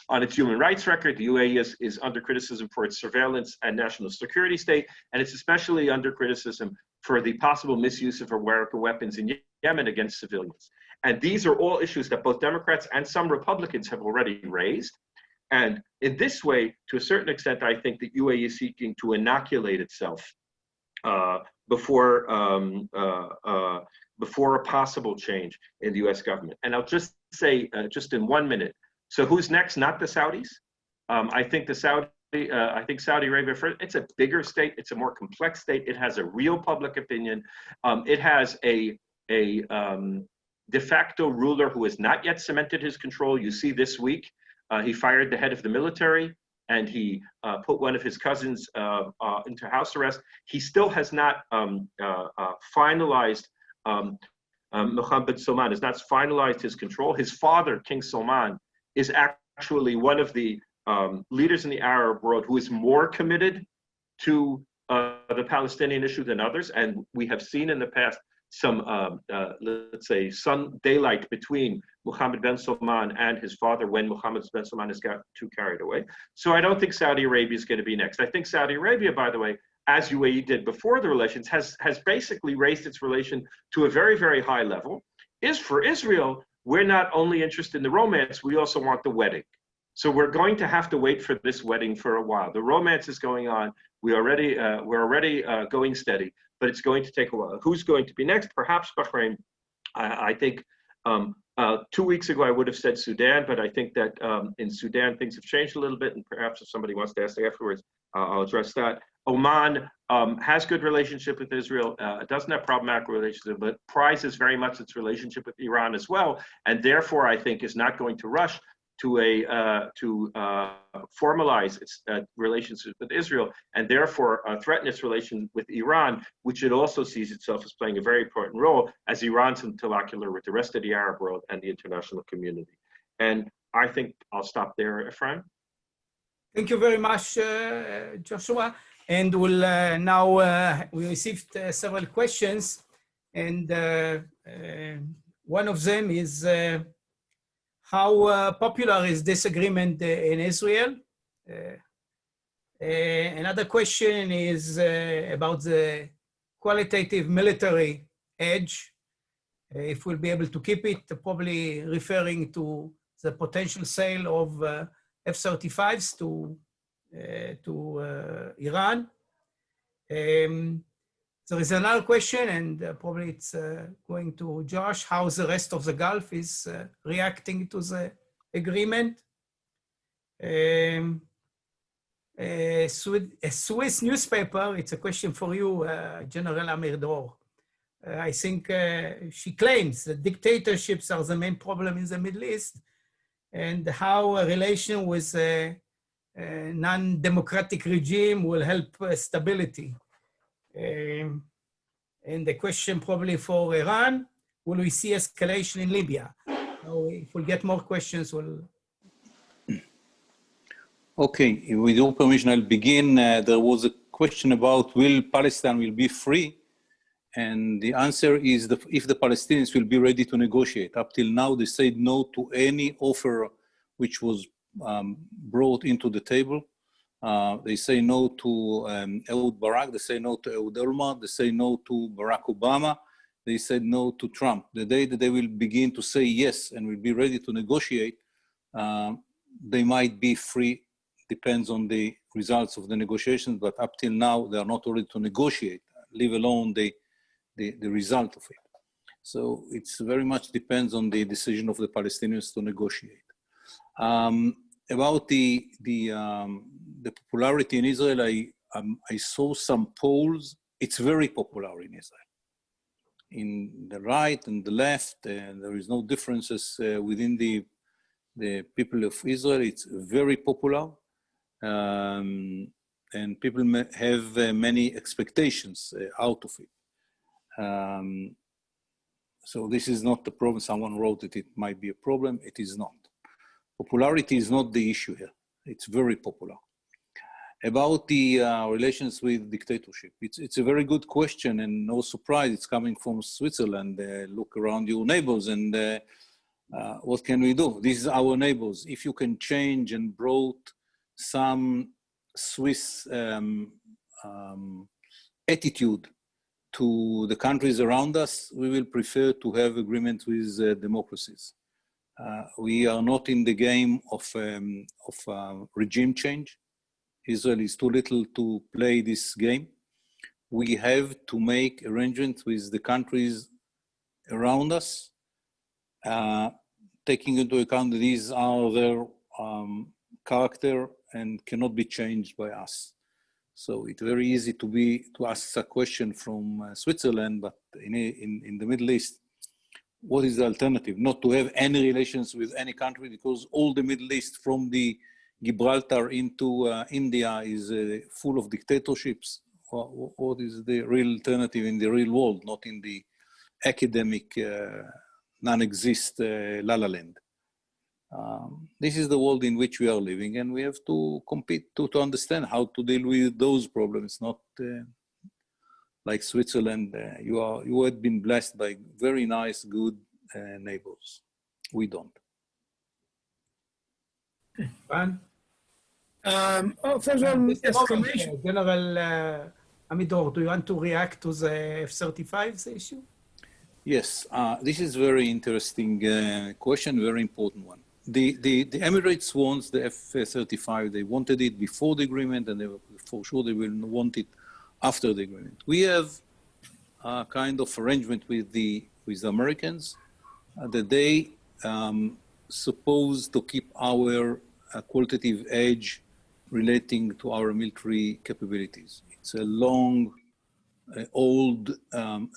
on its human rights record. The UAE is under criticism for its surveillance and national security state, and it's especially under criticism for the possible misuse of American weapons in Yemen against civilians. And these are all issues that both Democrats and some Republicans have already raised. And in this way, to a certain extent, I think the UAE is seeking to inoculate itself before a possible change in the U.S. government. And I'll just say, just in 1 minute, so who's next? Not the Saudis. I think Saudi Arabia, it's a bigger state, it's a more complex state, it has a real public opinion, it has a de facto ruler who has not yet cemented his control. You see this week, he fired the head of the military, and he put one of his cousins into house arrest. He still has not finalized, Mohammed bin Salman has not finalized his control. His father, King Salman, is actually one of the leaders in the Arab world who is more committed to the Palestinian issue than others. And we have seen in the past some, let's say, daylight between Mohammed bin Salman and his father when Mohammed bin Salman has got too carried away. So I don't think Saudi Arabia is going to be next. I think Saudi Arabia, by the way, as UAE did before the relations, has basically raised its relation to a very, very high level. For Israel, we're not only interested in the romance, we also want the wedding. So we're going to have to wait for this wedding for a while. The romance is going on. We're already going steady, but it's going to take a while. Who's going to be next? Perhaps Bahrain. I think 2 weeks ago I would have said Sudan, but I think that in Sudan things have changed a little bit, and perhaps if somebody wants to ask afterwards, I'll address that. Oman has good relationship with Israel. It doesn't have problematic relationship, but prizes very much its relationship with Iran as well, and therefore I think is not going to rush to formalize its relationship with Israel, and therefore threaten its relation with Iran, which it also sees itself as playing a very important role as Iran's interlocutor with the rest of the Arab world and the international community. And I think I'll stop there, Efraim. Thank you very much, Joshua. And we'll now, we received several questions, and one of them is, how popular is this agreement in Israel? Another question is about the qualitative military edge, if we'll be able to keep it, probably referring to the potential sale of F-35s to Iran. There is another question, and probably it's going to Josh, how the rest of the Gulf is reacting to the agreement. A Swiss newspaper, it's a question for you, General Amidror. I think she claims that dictatorships are the main problem in the Middle East, and how a relation with non-democratic regime will help stability. And the question probably for Iran, will we see escalation in Libya? So if we get more questions, we'll... Okay, with your permission, I'll begin. There was a question about will Palestine will be free? And the answer is if the Palestinians will be ready to negotiate. Up till now, they said no to any offer which was brought into the table. They say no to Ehud Barak, they say no to Ehud Lerman, they say no to Barack Obama, they said no to Trump. The day that they will begin to say yes and will be ready to negotiate, they might be free, depends on the results of the negotiations, but up till now, they are not ready to negotiate, leave alone the result of it. So it's very much depends on the decision of the Palestinians to negotiate. About the popularity in Israel, I saw some polls. It's very popular in Israel. In the right and the left, there is no differences within the people of Israel. It's very popular. And people have many expectations out of it. So this is not the problem. Someone wrote that it might be a problem. It is not. Popularity is not the issue here. It's very popular. About the relations with dictatorship, it's a very good question, and no surprise, it's coming from Switzerland. Look around your neighbors and what can we do? These are our neighbors. If you can change and brought some Swiss attitude to the countries around us, we will prefer to have agreements with democracies. We are not in the game of regime change. Israel is too little to play this game. We have to make arrangements with the countries around us, taking into account that these are their character and cannot be changed by us. So it's very easy to ask a question from Switzerland, but in the Middle East, what is the alternative? Not to have any relations with any country, because all the Middle East from the Gibraltar into India is full of dictatorships. What is the real alternative in the real world, not in the academic non-exist la la land? This is the world in which we are living, and we have to compete to understand how to deal with those problems, not like Switzerland. You had been blessed by very nice, good neighbors. We don't. Fine. First of all, escalation. General Amidror, do you want to react to the F-35's issue? Yes, this is very interesting question, very important one. The Emirates wants the F-35. They wanted it before the agreement, and for sure they will want it after the agreement. We have a kind of arrangement with the Americans that they supposed to keep our qualitative edge relating to our military capabilities. It's a long, old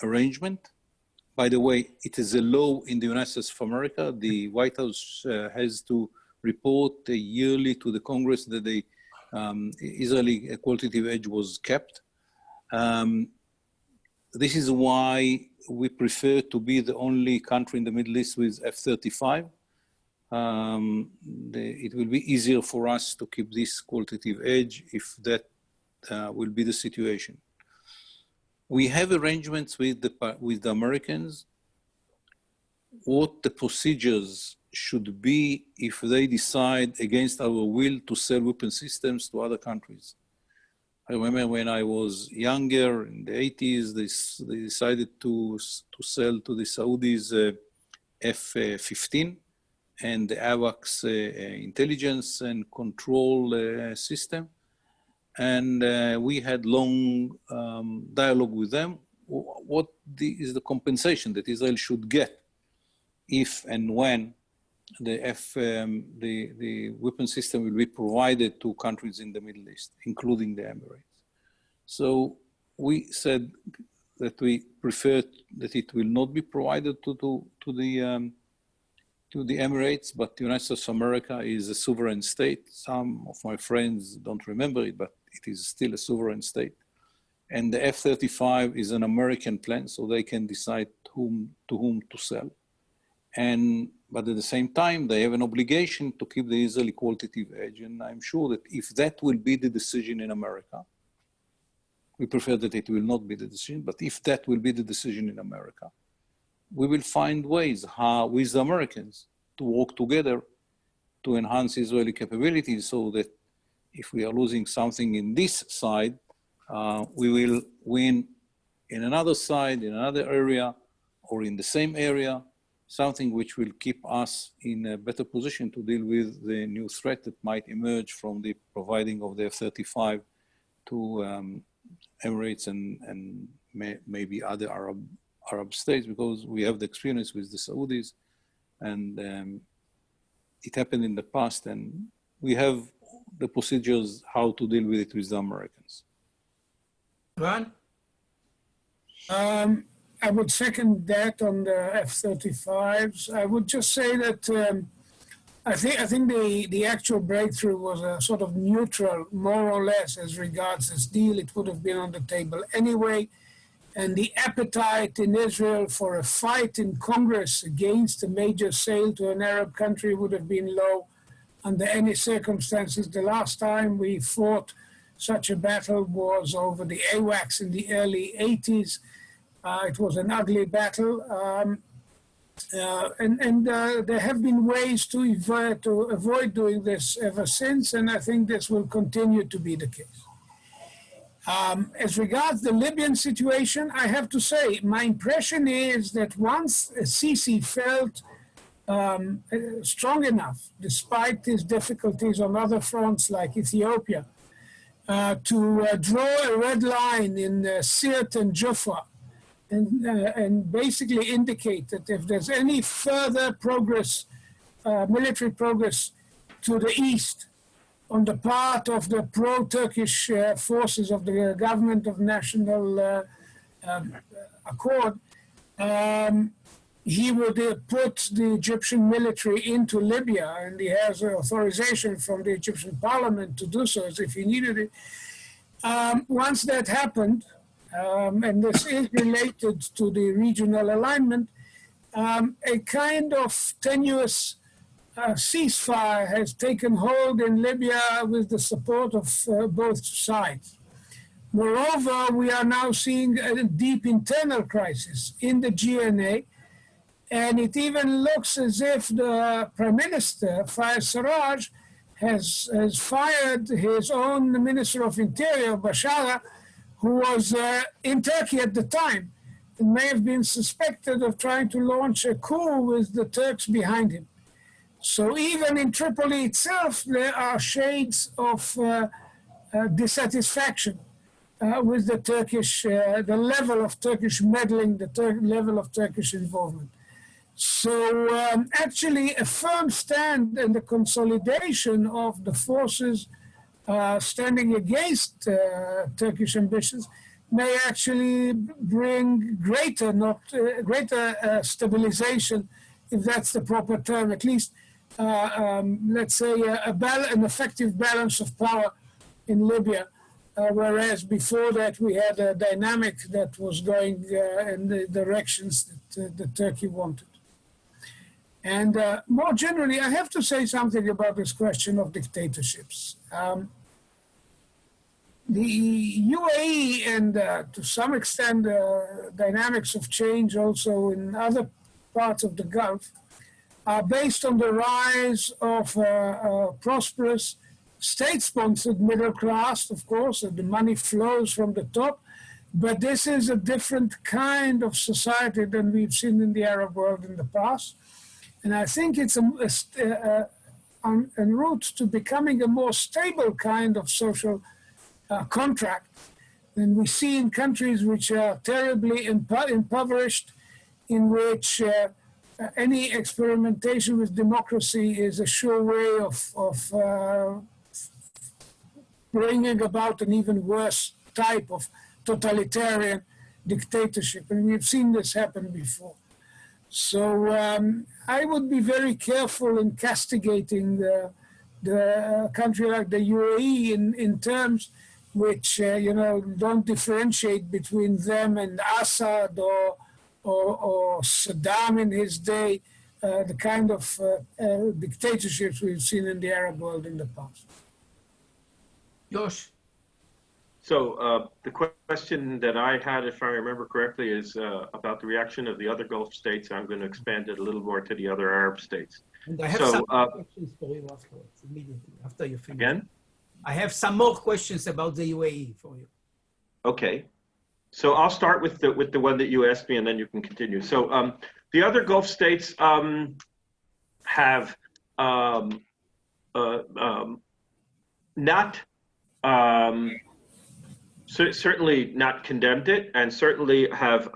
arrangement. By the way, it is a law in the United States of America. The White House has to report yearly to the Congress that the Israeli qualitative edge was kept. This is why we prefer to be the only country in the Middle East with F-35. It will be easier for us to keep this qualitative edge if that will be the situation. We have arrangements with the Americans what the procedures should be if they decide against our will to sell weapon systems to other countries. I remember when I was younger in the 80s, they decided to sell to the Saudis F-15 and the AWACS intelligence and control system. And we had long dialogue with them. What is the compensation that Israel should get if and when the weapon system will be provided to countries in the Middle East, including the Emirates? So we said that we prefer that it will not be provided to to the Emirates, but the United States of America is a sovereign state. Some of my friends don't remember it, but it is still a sovereign state. And the F-35 is an American plane, so they can decide to whom to sell. But at the same time, they have an obligation to keep the Israeli qualitative edge. And I'm sure that if that will be the decision in America, we prefer that it will not be the decision, but if that will be the decision in America, we will find ways how, with the Americans, to work together to enhance Israeli capabilities so that if we are losing something in this side, we will win in another side, in another area, or in the same area, something which will keep us in a better position to deal with the new threat that might emerge from the providing of the F-35 to Emirates and maybe other Arab states, because we have the experience with the Saudis, and it happened in the past, and we have the procedures how to deal with it with the Americans. Ron? I would second that on the F-35s. I would just say that I think the actual breakthrough was a sort of neutral, more or less, as regards this deal. It would have been on the table anyway. And the appetite in Israel for a fight in Congress against a major sale to an Arab country would have been low under any circumstances. The last time we fought such a battle was over the AWACS in the early 80s. It was an ugly battle. There have been ways to avoid doing this ever since, and I think this will continue to be the case. As regards the Libyan situation, I have to say, my impression is that once Sisi felt strong enough, despite his difficulties on other fronts like Ethiopia, to draw a red line in Sirte and Jaffa, and basically indicate that if there's any further progress, military progress to the east, on the part of the pro-Turkish forces of the Government of National Accord, he would put the Egyptian military into Libya, and he has authorization from the Egyptian parliament to do so as if he needed it. Once that happened, and this is related to the regional alignment, a kind of tenuous ceasefire has taken hold in Libya with the support of both sides. Moreover, we are now seeing a deep internal crisis in the GNA, and it even looks as if the Prime Minister, Fayez Sarraj, has fired his own Minister of Interior, Bashara, who was in Turkey at the time, and may have been suspected of trying to launch a coup with the Turks behind him. So even in Tripoli itself, there are shades of dissatisfaction with the Turkish, the level of Turkish meddling, the level of Turkish involvement. So actually a firm stand and the consolidation of the forces standing against Turkish ambitions may actually bring greater stabilization, if that's the proper term, at least, let's say, an effective balance of power in Libya, whereas before that we had a dynamic that was going in the directions that Turkey wanted. And more generally, I have to say something about this question of dictatorships. The UAE and to some extent dynamics of change also in other parts of the Gulf are based on the rise of a prosperous state-sponsored middle class, of course, and the money flows from the top, but this is a different kind of society than we've seen in the Arab world in the past. And I think it's en route to becoming a more stable kind of social contract than we see in countries which are terribly impoverished, in which any experimentation with democracy is a sure way of bringing about an even worse type of totalitarian dictatorship. And we've seen this happen before. So I would be very careful in castigating the country like the UAE in terms which don't differentiate between them and Assad or Saddam in his day, the kind of dictatorships we've seen in the Arab world in the past. Josh. So the question that I had, if I remember correctly, is about the reaction of the other Gulf states. I'm going to expand it a little more to the other Arab states. And I have some questions for you afterwards, immediately after you finish. Again? I have some more questions about the UAE for you. Okay. So I'll start with the one that you asked me, and then you can continue. So the other Gulf states have not certainly not condemned it, and certainly have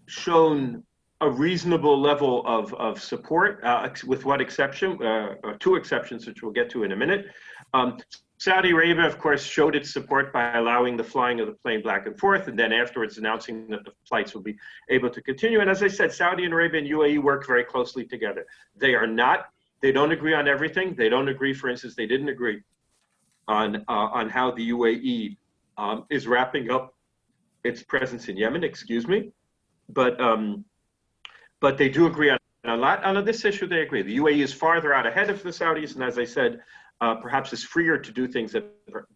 shown a reasonable level of support, with one exception, or two exceptions, which we'll get to in a minute. Saudi Arabia, of course, showed its support by allowing the flying of the plane back and forth, and then afterwards announcing that the flights will be able to continue. And as I said, Saudi Arabia and UAE work very closely together. They don't agree on everything. They don't agree, for instance, they didn't agree on how the UAE is wrapping up its presence in Yemen, but they do agree on a lot. On this issue, they agree. The UAE is farther out ahead of the Saudis, and as I said, perhaps is freer to do things that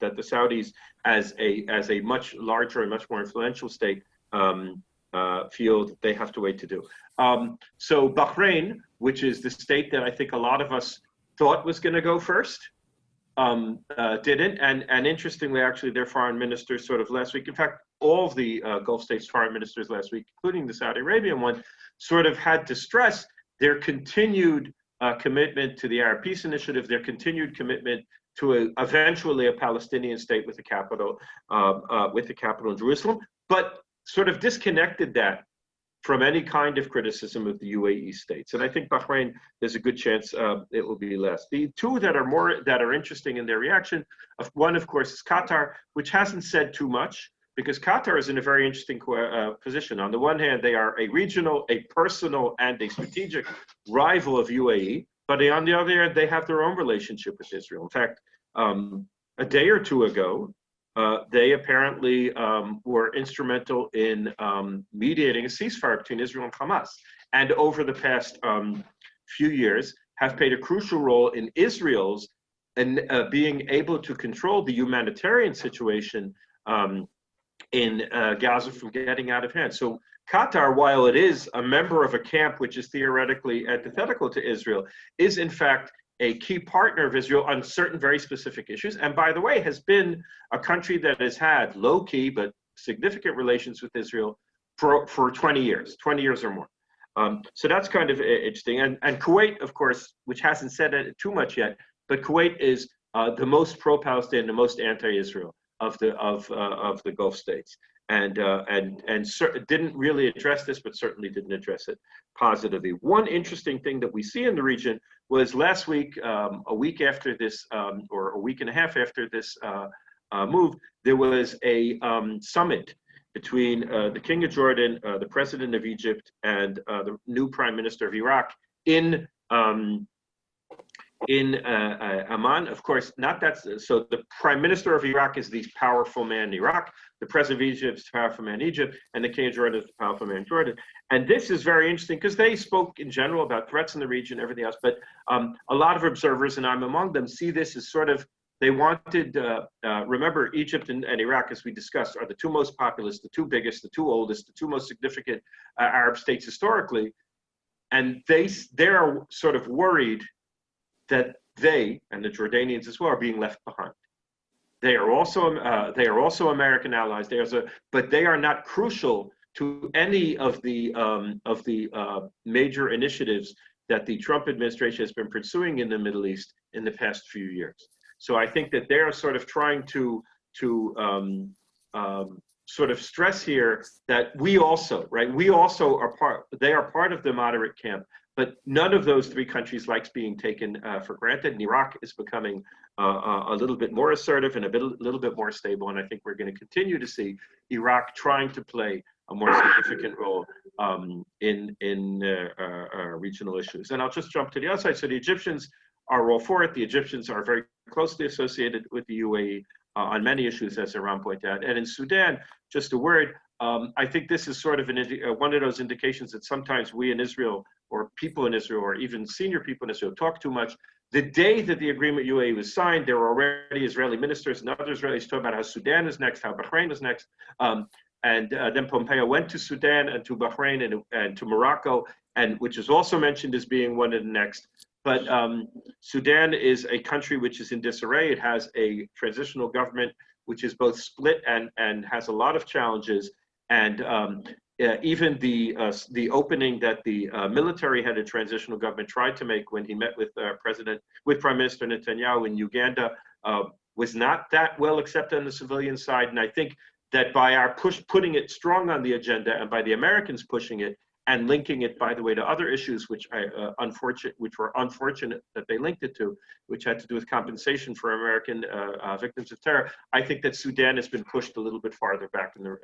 the Saudis, as a much larger and much more influential state, feel that they have to wait to do. So Bahrain, which is the state that I think a lot of us thought was going to go first, didn't. And interestingly, actually, their foreign ministers sort of last week, in fact, all of the Gulf states' foreign ministers last week, including the Saudi Arabian one, sort of had to stress their continued commitment to the Arab Peace Initiative, their continued commitment to eventually a Palestinian state with the capital in Jerusalem, but sort of disconnected that from any kind of criticism of the UAE states. And I think Bahrain, there's a good chance it will be less. The two that are interesting in their reaction, one, of course, is Qatar, which hasn't said too much, because Qatar is in a very interesting position. On the one hand, they are a regional, a personal, and a strategic rival of UAE, but on the other hand, they have their own relationship with Israel. In fact, a day or two ago, they apparently were instrumental in mediating a ceasefire between Israel and Hamas, and over the past few years have played a crucial role in Israel's being able to control the humanitarian situation in Gaza from getting out of hand. So Qatar, while it is a member of a camp which is theoretically antithetical to Israel, is in fact a key partner of Israel on certain very specific issues. And by the way, has been a country that has had low-key but significant relations with Israel for 20 years or more. So that's kind of interesting. And Kuwait, of course, which hasn't said it too much yet, but Kuwait is the most pro-Palestinian, the most anti-Israel of the Gulf states, and didn't really address this, but certainly didn't address it positively. One interesting thing that we see in the region was last week, a week after this, or a week and a half after this move, there was a summit between the King of Jordan, the President of Egypt, and the new Prime Minister of Iraq in Amman. Of course, not that. So the Prime Minister of Iraq is the powerful man in Iraq, the President of Egypt is the powerful man in Egypt, and the King of Jordan is the powerful man in Jordan. And this is very interesting because they spoke in general about threats in the region, everything else, but a lot of observers, and I'm among them, see this as sort of, they wanted, remember, Egypt and Iraq, as we discussed, are the two most populous, the two biggest, the two oldest, the two most significant Arab states historically. And they're sort of worried that they, and the Jordanians as well, are being left behind. They are also American allies. But they are not crucial to any of the major initiatives that the Trump administration has been pursuing in the Middle East in the past few years. So I think that they are sort of trying to sort of stress here that we also, right? We also are part. They are part of the moderate camp, But none of those three countries likes being taken for granted. And Iraq is becoming a little bit more assertive and a little bit more stable. And I think we're going to continue to see Iraq trying to play a more significant role in regional issues. And I'll just jump to the other side. So the Egyptians are all for it. The Egyptians are very closely associated with the UAE on many issues, as Eran pointed out. And in Sudan, just a word, I think this is sort of one of those indications that sometimes we in Israel, or people in Israel, or even senior people in Israel, talk too much. The day that the agreement UAE was signed, there were already Israeli ministers and other Israelis talking about how Sudan is next, how Bahrain is next. And then Pompeo went to Sudan and to Bahrain and to Morocco, and which is also mentioned as being one of the next. But Sudan is a country which is in disarray. It has a transitional government which is both split and has a lot of challenges. And even the opening that the military-headed transitional government tried to make when he met with Prime Minister Netanyahu in Uganda was not that well accepted on the civilian side. And I think that by our putting it strong on the agenda, and by the Americans pushing it and linking it, by the way, to other issues which were unfortunate that they linked it to, which had to do with compensation for American victims of terror, I think that Sudan has been pushed a little bit farther back in the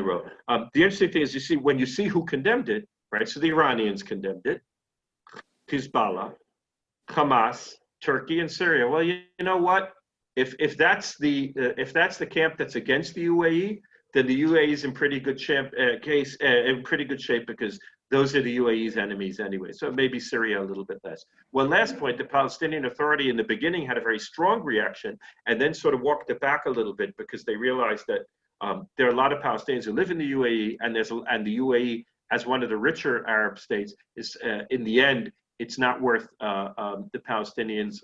road. The interesting thing is, when you see who condemned it, right? So the Iranians condemned it, Hezbollah, Hamas, Turkey, and Syria. Well, you know what? If that's the camp that's against the UAE, then the UAE is in pretty good shape because those are the UAE's enemies anyway. So maybe Syria a little bit less. One last point: the Palestinian Authority in the beginning had a very strong reaction, and then sort of walked it back a little bit because they realized that there are a lot of Palestinians who live in the UAE, and the UAE, as one of the richer Arab states, is in the end, it's not worth the Palestinians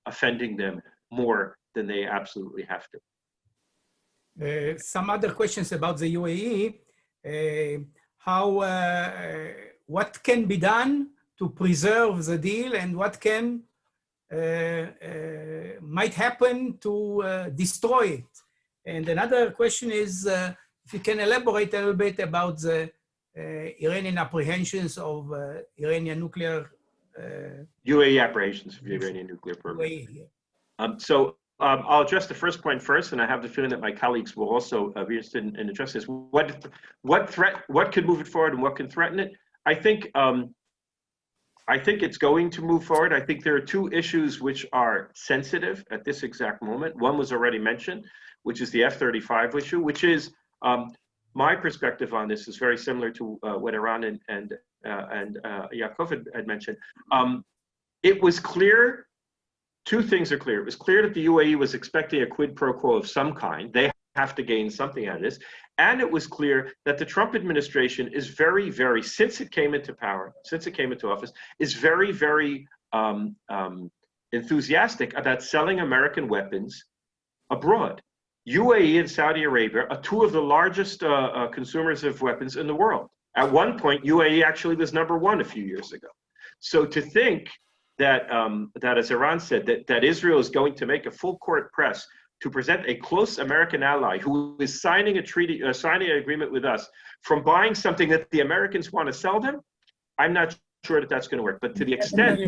offending them more than they absolutely have to. Some other questions about the UAE. What can be done to preserve the deal, and what can might happen to destroy it? And another question is, if you can elaborate a little bit about the Iranian apprehensions of Iranian nuclear UAE apprehensions of the Iranian nuclear program. UAE, yeah. So I'll address the first point first, and I have the feeling that my colleagues will also be interested in addressing this. What could move it forward and what can threaten it? I think it's going to move forward. I think there are two issues which are sensitive at this exact moment. One was already mentioned, which is the F-35 issue, which is my perspective on this is very similar to what Eran and Yaakov had mentioned. It was clear. Two things are clear. It was clear that the UAE was expecting a quid pro quo of some kind. They have to gain something out of this. And it was clear that the Trump administration is very, very, since it came into office, is very, very enthusiastic about selling American weapons abroad. UAE and Saudi Arabia are two of the largest consumers of weapons in the world. At one point, UAE actually was #1 a few years ago. So to think that, as Eran said, that Israel is going to make a full court press to present a close American ally who is signing an agreement with us from buying something that the Americans want to sell them, I'm not sure that that's going to work. But to the extent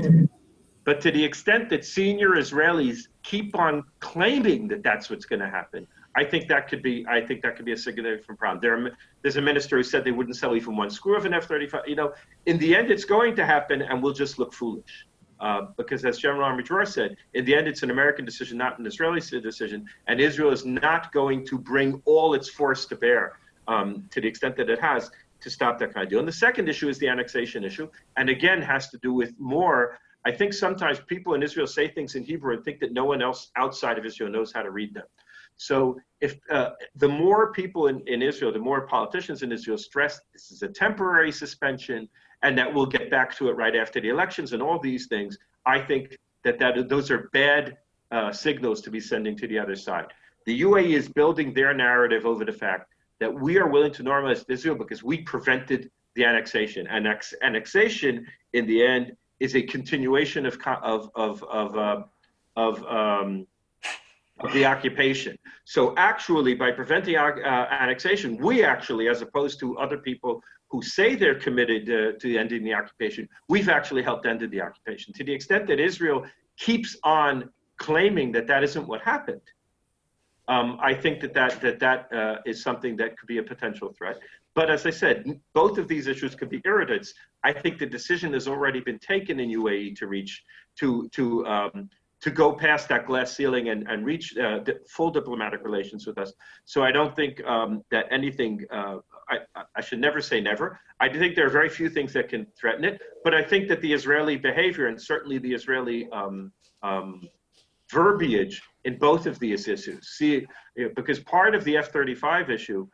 that senior Israelis keep on claiming that that's what's going to happen, I think that could be a significant problem. There's a minister who said they wouldn't sell even one screw of an F-35. In the end, it's going to happen, and we'll just look foolish. Because as General Amidror said, in the end, it's an American decision, not an Israeli decision, and Israel is not going to bring all its force to bear to the extent that it has to stop that kind of deal. And the second issue is the annexation issue, and again has to do with more. I think sometimes people in Israel say things in Hebrew and think that no one else outside of Israel knows how to read them. So if the more people in Israel, the more politicians in Israel stress this is a temporary suspension and that we'll get back to it right after the elections and all these things, I think that those are bad signals to be sending to the other side. The UAE is building their narrative over the fact that we are willing to normalize Israel because we prevented the annexation. And annexation, in the end, is a continuation of the occupation. So actually, by preventing annexation, we actually, as opposed to other people who say they're committed to ending the occupation, we've actually helped end the occupation. To the extent that Israel keeps on claiming that that isn't what happened, I think that is something that could be a potential threat. But as I said, both of these issues could be irritants. I think the decision has already been taken in UAE to reach to go past that glass ceiling and reach full diplomatic relations with us. So I don't think that anything. I should never say never. I think there are very few things that can threaten it. But I think that the Israeli behavior and certainly the Israeli verbiage in both of these issues, because part of the F-35 issue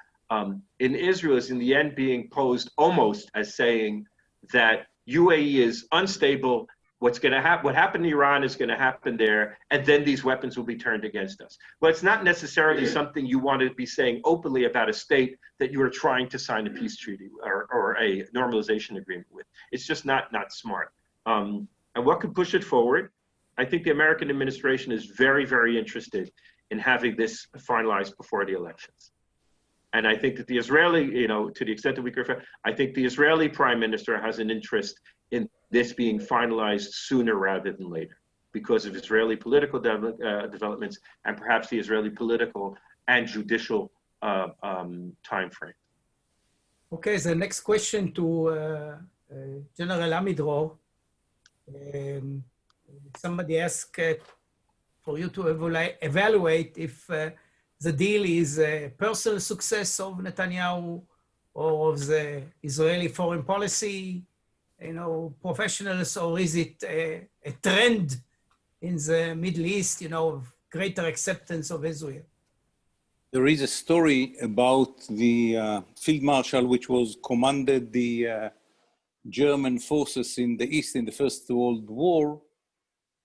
in Israel is in the end being posed almost as saying that UAE is unstable. What's going to happen? What happened in Iran is going to happen there, and then these weapons will be turned against us. Well, it's not necessarily something you want to be saying openly about a state that you are trying to sign a peace treaty or a normalization agreement with. It's just not smart. And what could push it forward? I think the American administration is very, very interested in having this finalized before the elections. And I think that the Israeli, to the extent that we can, I think the Israeli prime minister has an interest in this being finalized sooner rather than later because of Israeli political developments and perhaps the Israeli political and judicial time frame. Okay, the next question to General Amidror. Somebody asked for you to evaluate if the deal is a personal success of Netanyahu or of the Israeli foreign policy, professionals, or is it a trend in the Middle East, of greater acceptance of Israel? There is a story about the field marshal which was commanded the German forces in the East in the First World War,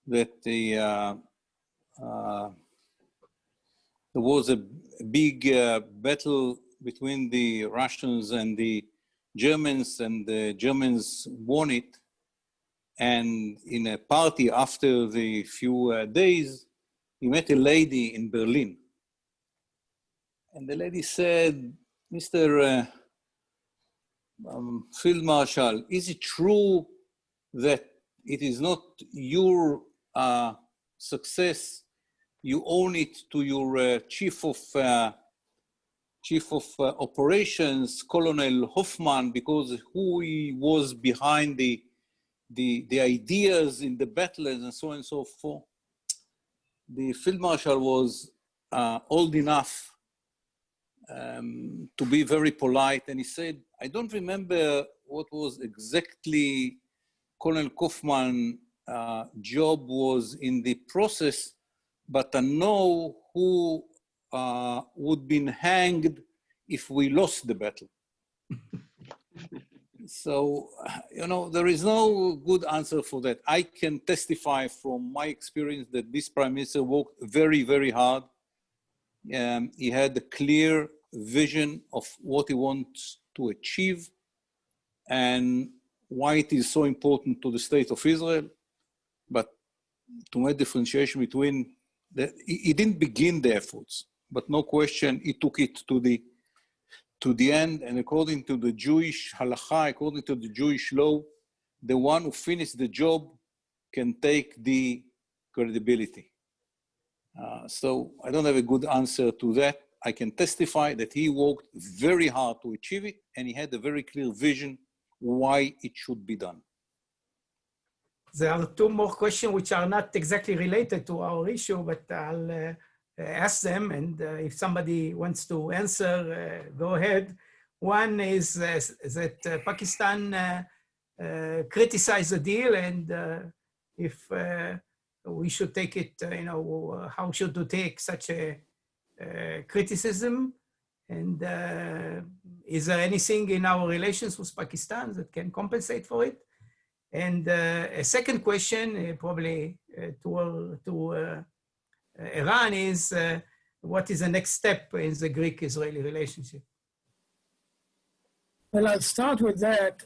that there was a big battle between the Russians and the Germans, and the Germans won it. And in a party after the few days, he met a lady in Berlin. And the lady said, Mr. Field Marshal, is it true that it is not your success? You own it to your chief of operations, Colonel Hoffman, because who he was behind the ideas in the battles and so on and so forth. The field marshal was old enough to be very polite, and he said, I don't remember what was exactly Colonel Hoffman's job was in the process, but I know who would been hanged if we lost the battle. So, there is no good answer for that. I can testify from my experience that this Prime Minister worked very, very hard. He had a clear vision of what he wants to achieve and why it is so important to the state of Israel. But to make differentiation between he didn't begin the efforts, but no question, he took it to the end. And according to the Jewish halakha, according to the Jewish law, the one who finished the job can take the credibility. So I don't have a good answer to that. I can testify that he worked very hard to achieve it, and he had a very clear vision why it should be done. There are two more questions which are not exactly related to our issue, but I'll ask them, and if somebody wants to answer, go ahead. One is that Pakistan criticized the deal, and if we should take it, how should we take such a criticism? And is there anything in our relations with Pakistan that can compensate for it? And a second question, probably to Eran, is what is the next step in the Greek-Israeli relationship? Well, I'll start with that.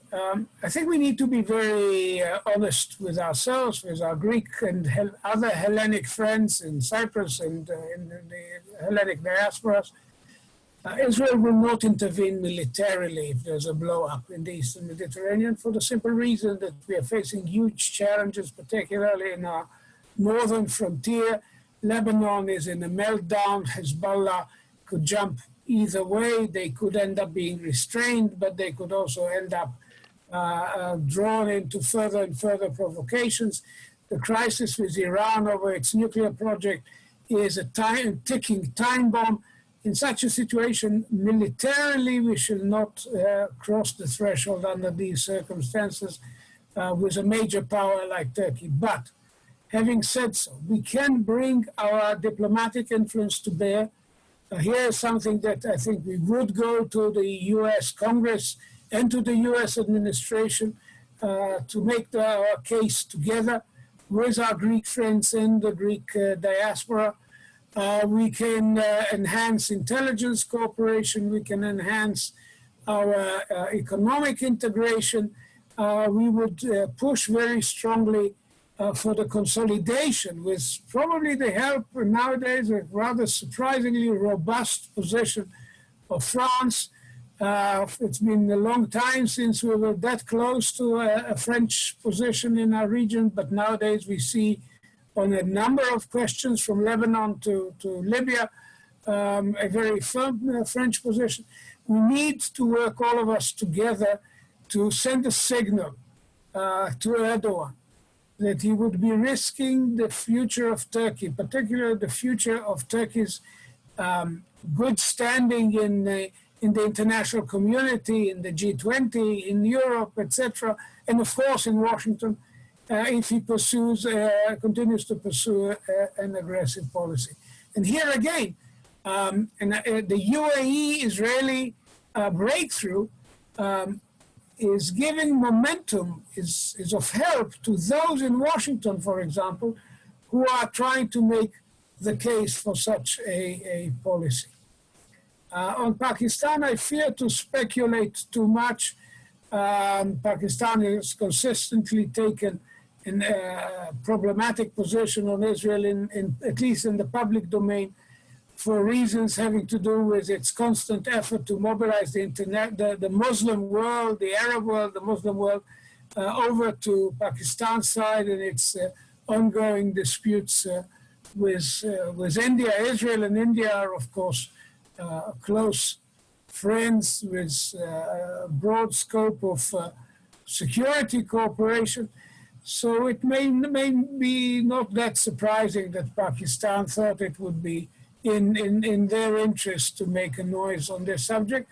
I think we need to be very honest with ourselves, with our Greek and other Hellenic friends in Cyprus and in the Hellenic diasporas. Israel will not intervene militarily if there's a blow-up in the Eastern Mediterranean for the simple reason that we are facing huge challenges, particularly in our northern frontier. Lebanon is in a meltdown. Hezbollah could jump either way. They could end up being restrained, but they could also end up drawn into further and further provocations. The crisis with Iran over its nuclear project is a ticking time bomb. In such a situation, militarily, we should not cross the threshold under these circumstances with a major power like Turkey. But having said so, we can bring our diplomatic influence to bear. Here is something that I think we would go to the US Congress and to the US administration to make our case together with our Greek friends in the Greek diaspora. We can enhance intelligence cooperation. We can enhance our economic integration. We would push very strongly for the consolidation with probably the help nowadays a rather surprisingly robust position of France. It's been a long time since we were that close to a French position in our region, but nowadays we see on a number of questions from Lebanon to Libya, a very firm French position. We need to work all of us together to send a signal to Erdogan that he would be risking the future of Turkey, particularly the future of Turkey's good standing in the international community, in the G20, in Europe, etc., and of course in Washington, if he continues to pursue an aggressive policy. And here again, the UAE-Israeli breakthrough is giving momentum, is of help to those in Washington, for example, who are trying to make the case for such a policy. On Pakistan, I fear to speculate too much. Pakistan has consistently taken a problematic position on Israel, at least in the public domain, for reasons having to do with its constant effort to mobilize the Muslim world, the Arab world, the Muslim world, over to Pakistan's side and its ongoing disputes with India. Israel and India are, of course, close friends with a broad scope of security cooperation. So it may be not that surprising that Pakistan thought it would be in their interest to make a noise on this subject.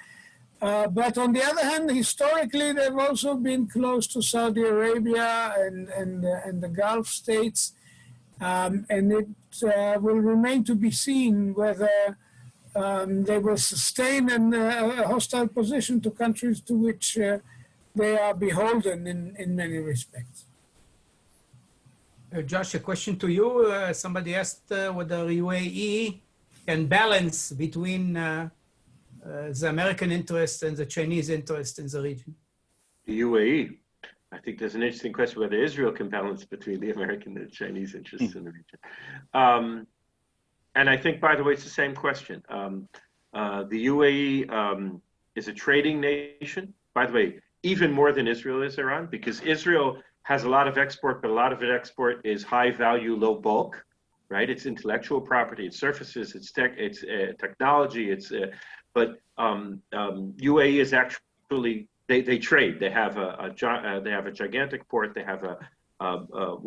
But on the other hand, historically, they've also been close to Saudi Arabia and the Gulf states. And it will remain to be seen whether they will sustain a hostile position to countries to which they are beholden in many respects. Josh, a question to you. Somebody asked whether UAE can balance between the American interest and the Chinese interest in the region. The UAE. I think there's an interesting question whether Israel can balance between the American and Chinese interests in the region. And I think, by the way, it's the same question. The UAE is a trading nation. By the way, even more than Israel is, Iran, because Israel has a lot of export, but a lot of its export is high value, low bulk, right? It's intellectual property, it's surfaces, it's technology, but UAE is actually, they trade. They have a gigantic port. They have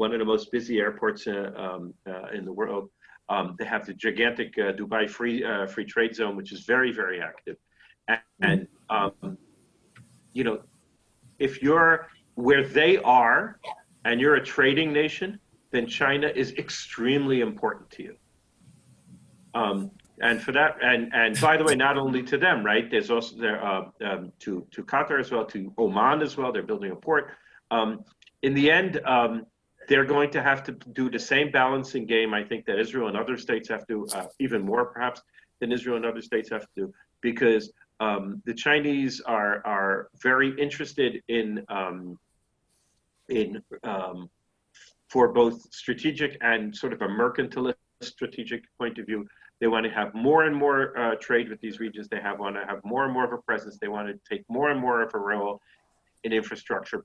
one of the most busy airports in the world. They have the gigantic Dubai free trade zone, which is very, very active. And you know, if you're where they are and you're a trading nation, then China is extremely important to you. And for that, and by the way, not only to them, right? There's also to Qatar as well, to Oman as well. They're building a port. In the end, they're going to have to do the same balancing game, I think, that Israel and other states have to, even more perhaps than Israel and other states have to do, because The Chinese are very interested in for both strategic and sort of a mercantilist strategic point of view. They want to have more and more trade with these regions. They want to have more and more of a presence. They want to take more and more of a role in infrastructure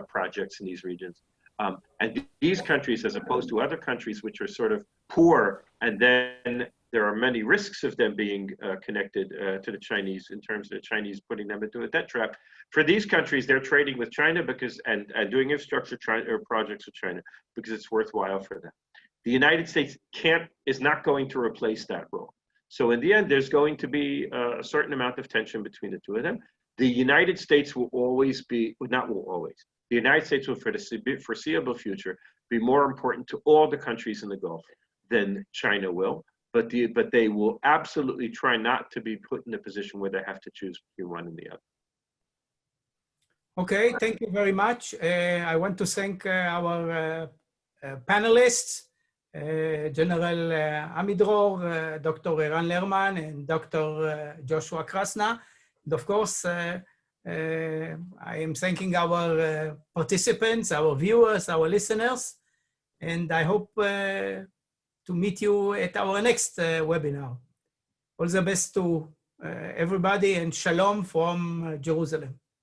projects in these regions. And these countries, as opposed to other countries which are sort of poor, and then there are many risks of them being connected to the Chinese in terms of the Chinese putting them into a debt trap. For these countries, they're trading with China because and doing infrastructure projects with China because it's worthwhile for them. The United States is not going to replace that role. So in the end, there's going to be a certain amount of tension between the two of them. The United States will always be, not will always, the United States will for the foreseeable future be more important to all the countries in the Gulf than China will. But they will absolutely try not to be put in a position where they have to choose between one and the other. Okay, thank you very much. I want to thank our panelists, General Amidror, Dr. Eran Lerman, and Dr. Joshua Krasna. And of course, I am thanking our participants, our viewers, our listeners, and I hope to meet you at our next webinar. All the best to everybody, and shalom from Jerusalem.